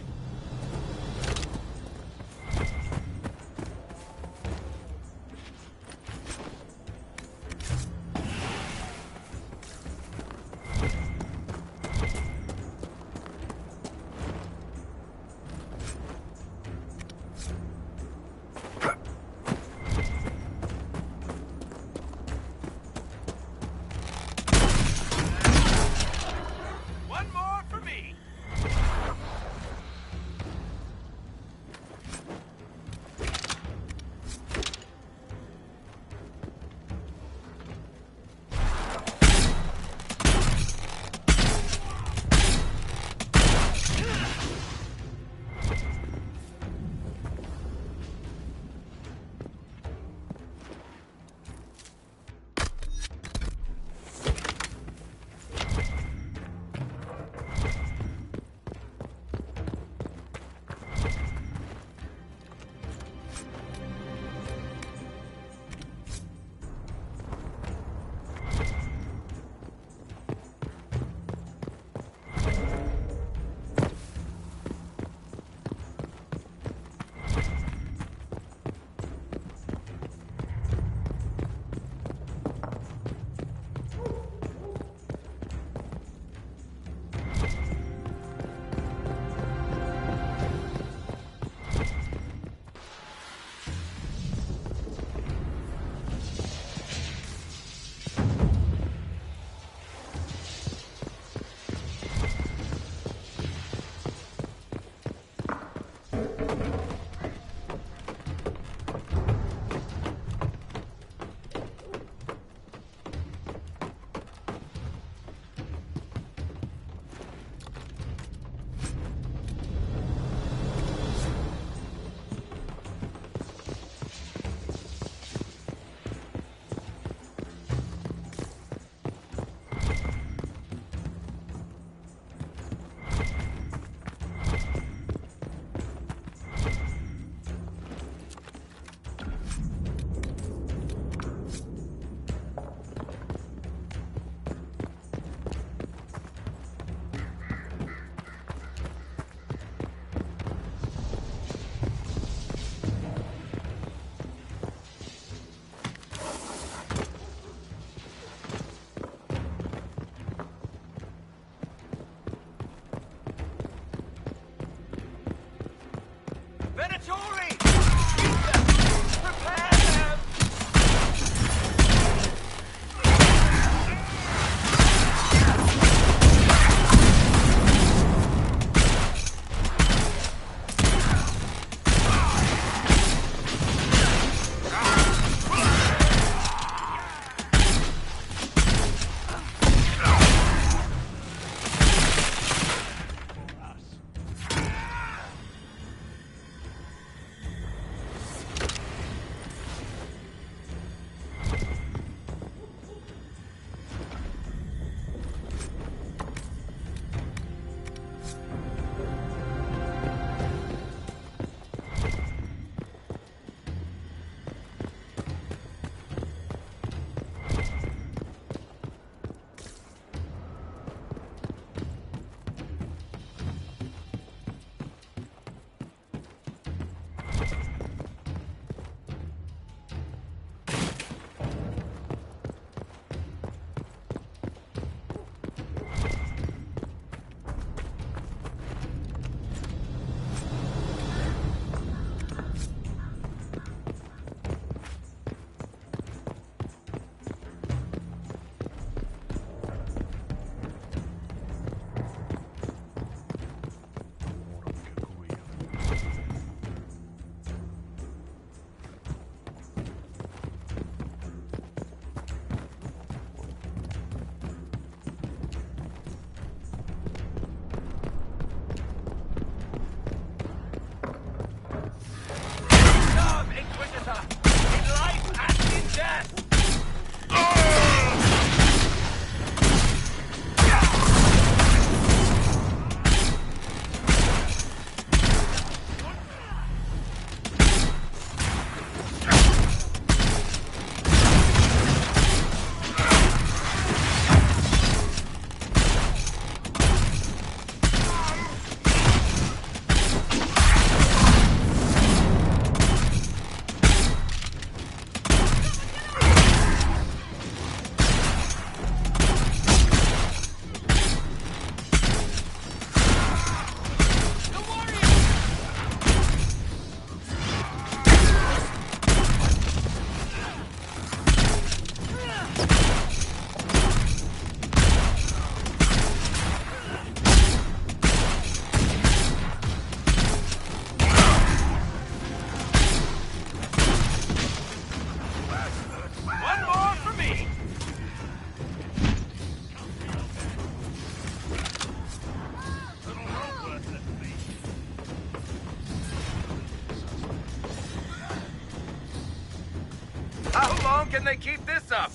long can they keep this up?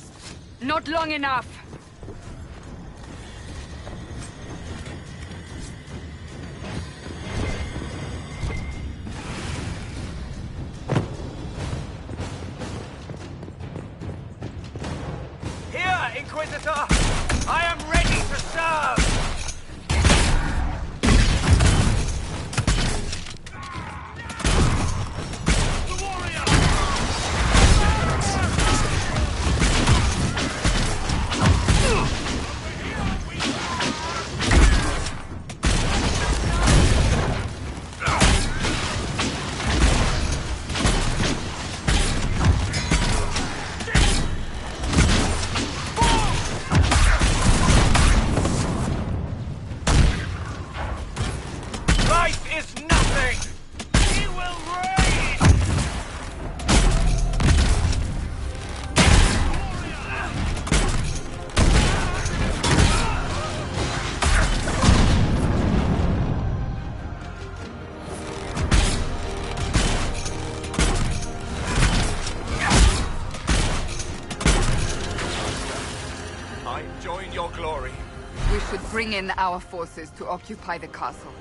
Not long enough. Here, Inquisitor! I am ready to serve! Life is nothing! He will reign! I join your glory. We should bring in our forces to occupy the castle.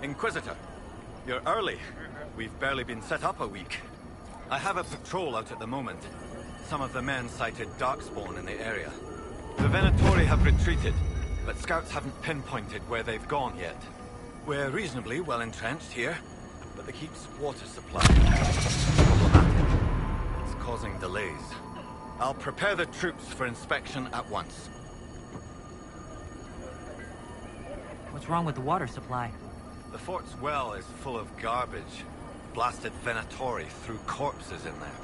Inquisitor, you're early. We've barely been set up a week. I have a patrol out at the moment. Some of the men sighted Darkspawn in the area. The Venatori have retreated, but scouts haven't pinpointed where they've gone yet. We're reasonably well entrenched here, but the keep's water supply is problematic. It's causing delays. I'll prepare the troops for inspection at once. What's wrong with the water supply? The fort's well is full of garbage. Blasted Venatori threw corpses in there.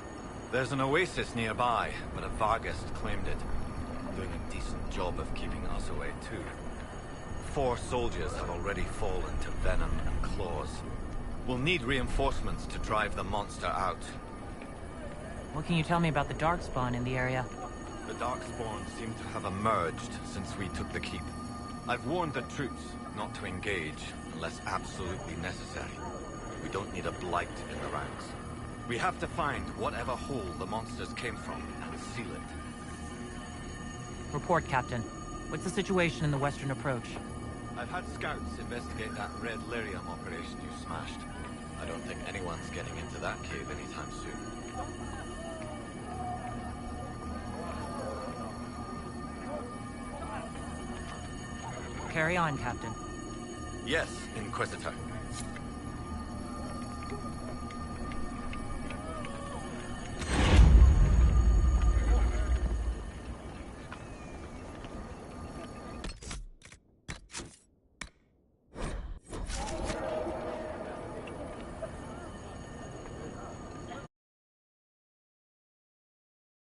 There's an oasis nearby, but a Vargast claimed it. Doing a decent job of keeping us away, too. 4 soldiers have already fallen to venom and claws. We'll need reinforcements to drive the monster out. What can you tell me about the Darkspawn in the area? The Darkspawn seem to have emerged since we took the keep. I've warned the troops not to engage unless absolutely necessary. We don't need a blight in the ranks. We have to find whatever hole the monsters came from and seal it. Report, Captain. What's the situation in the western approach? I've had scouts investigate that red lyrium operation you smashed. I don't think anyone's getting into that cave anytime soon. Carry on, Captain. Yes, Inquisitor.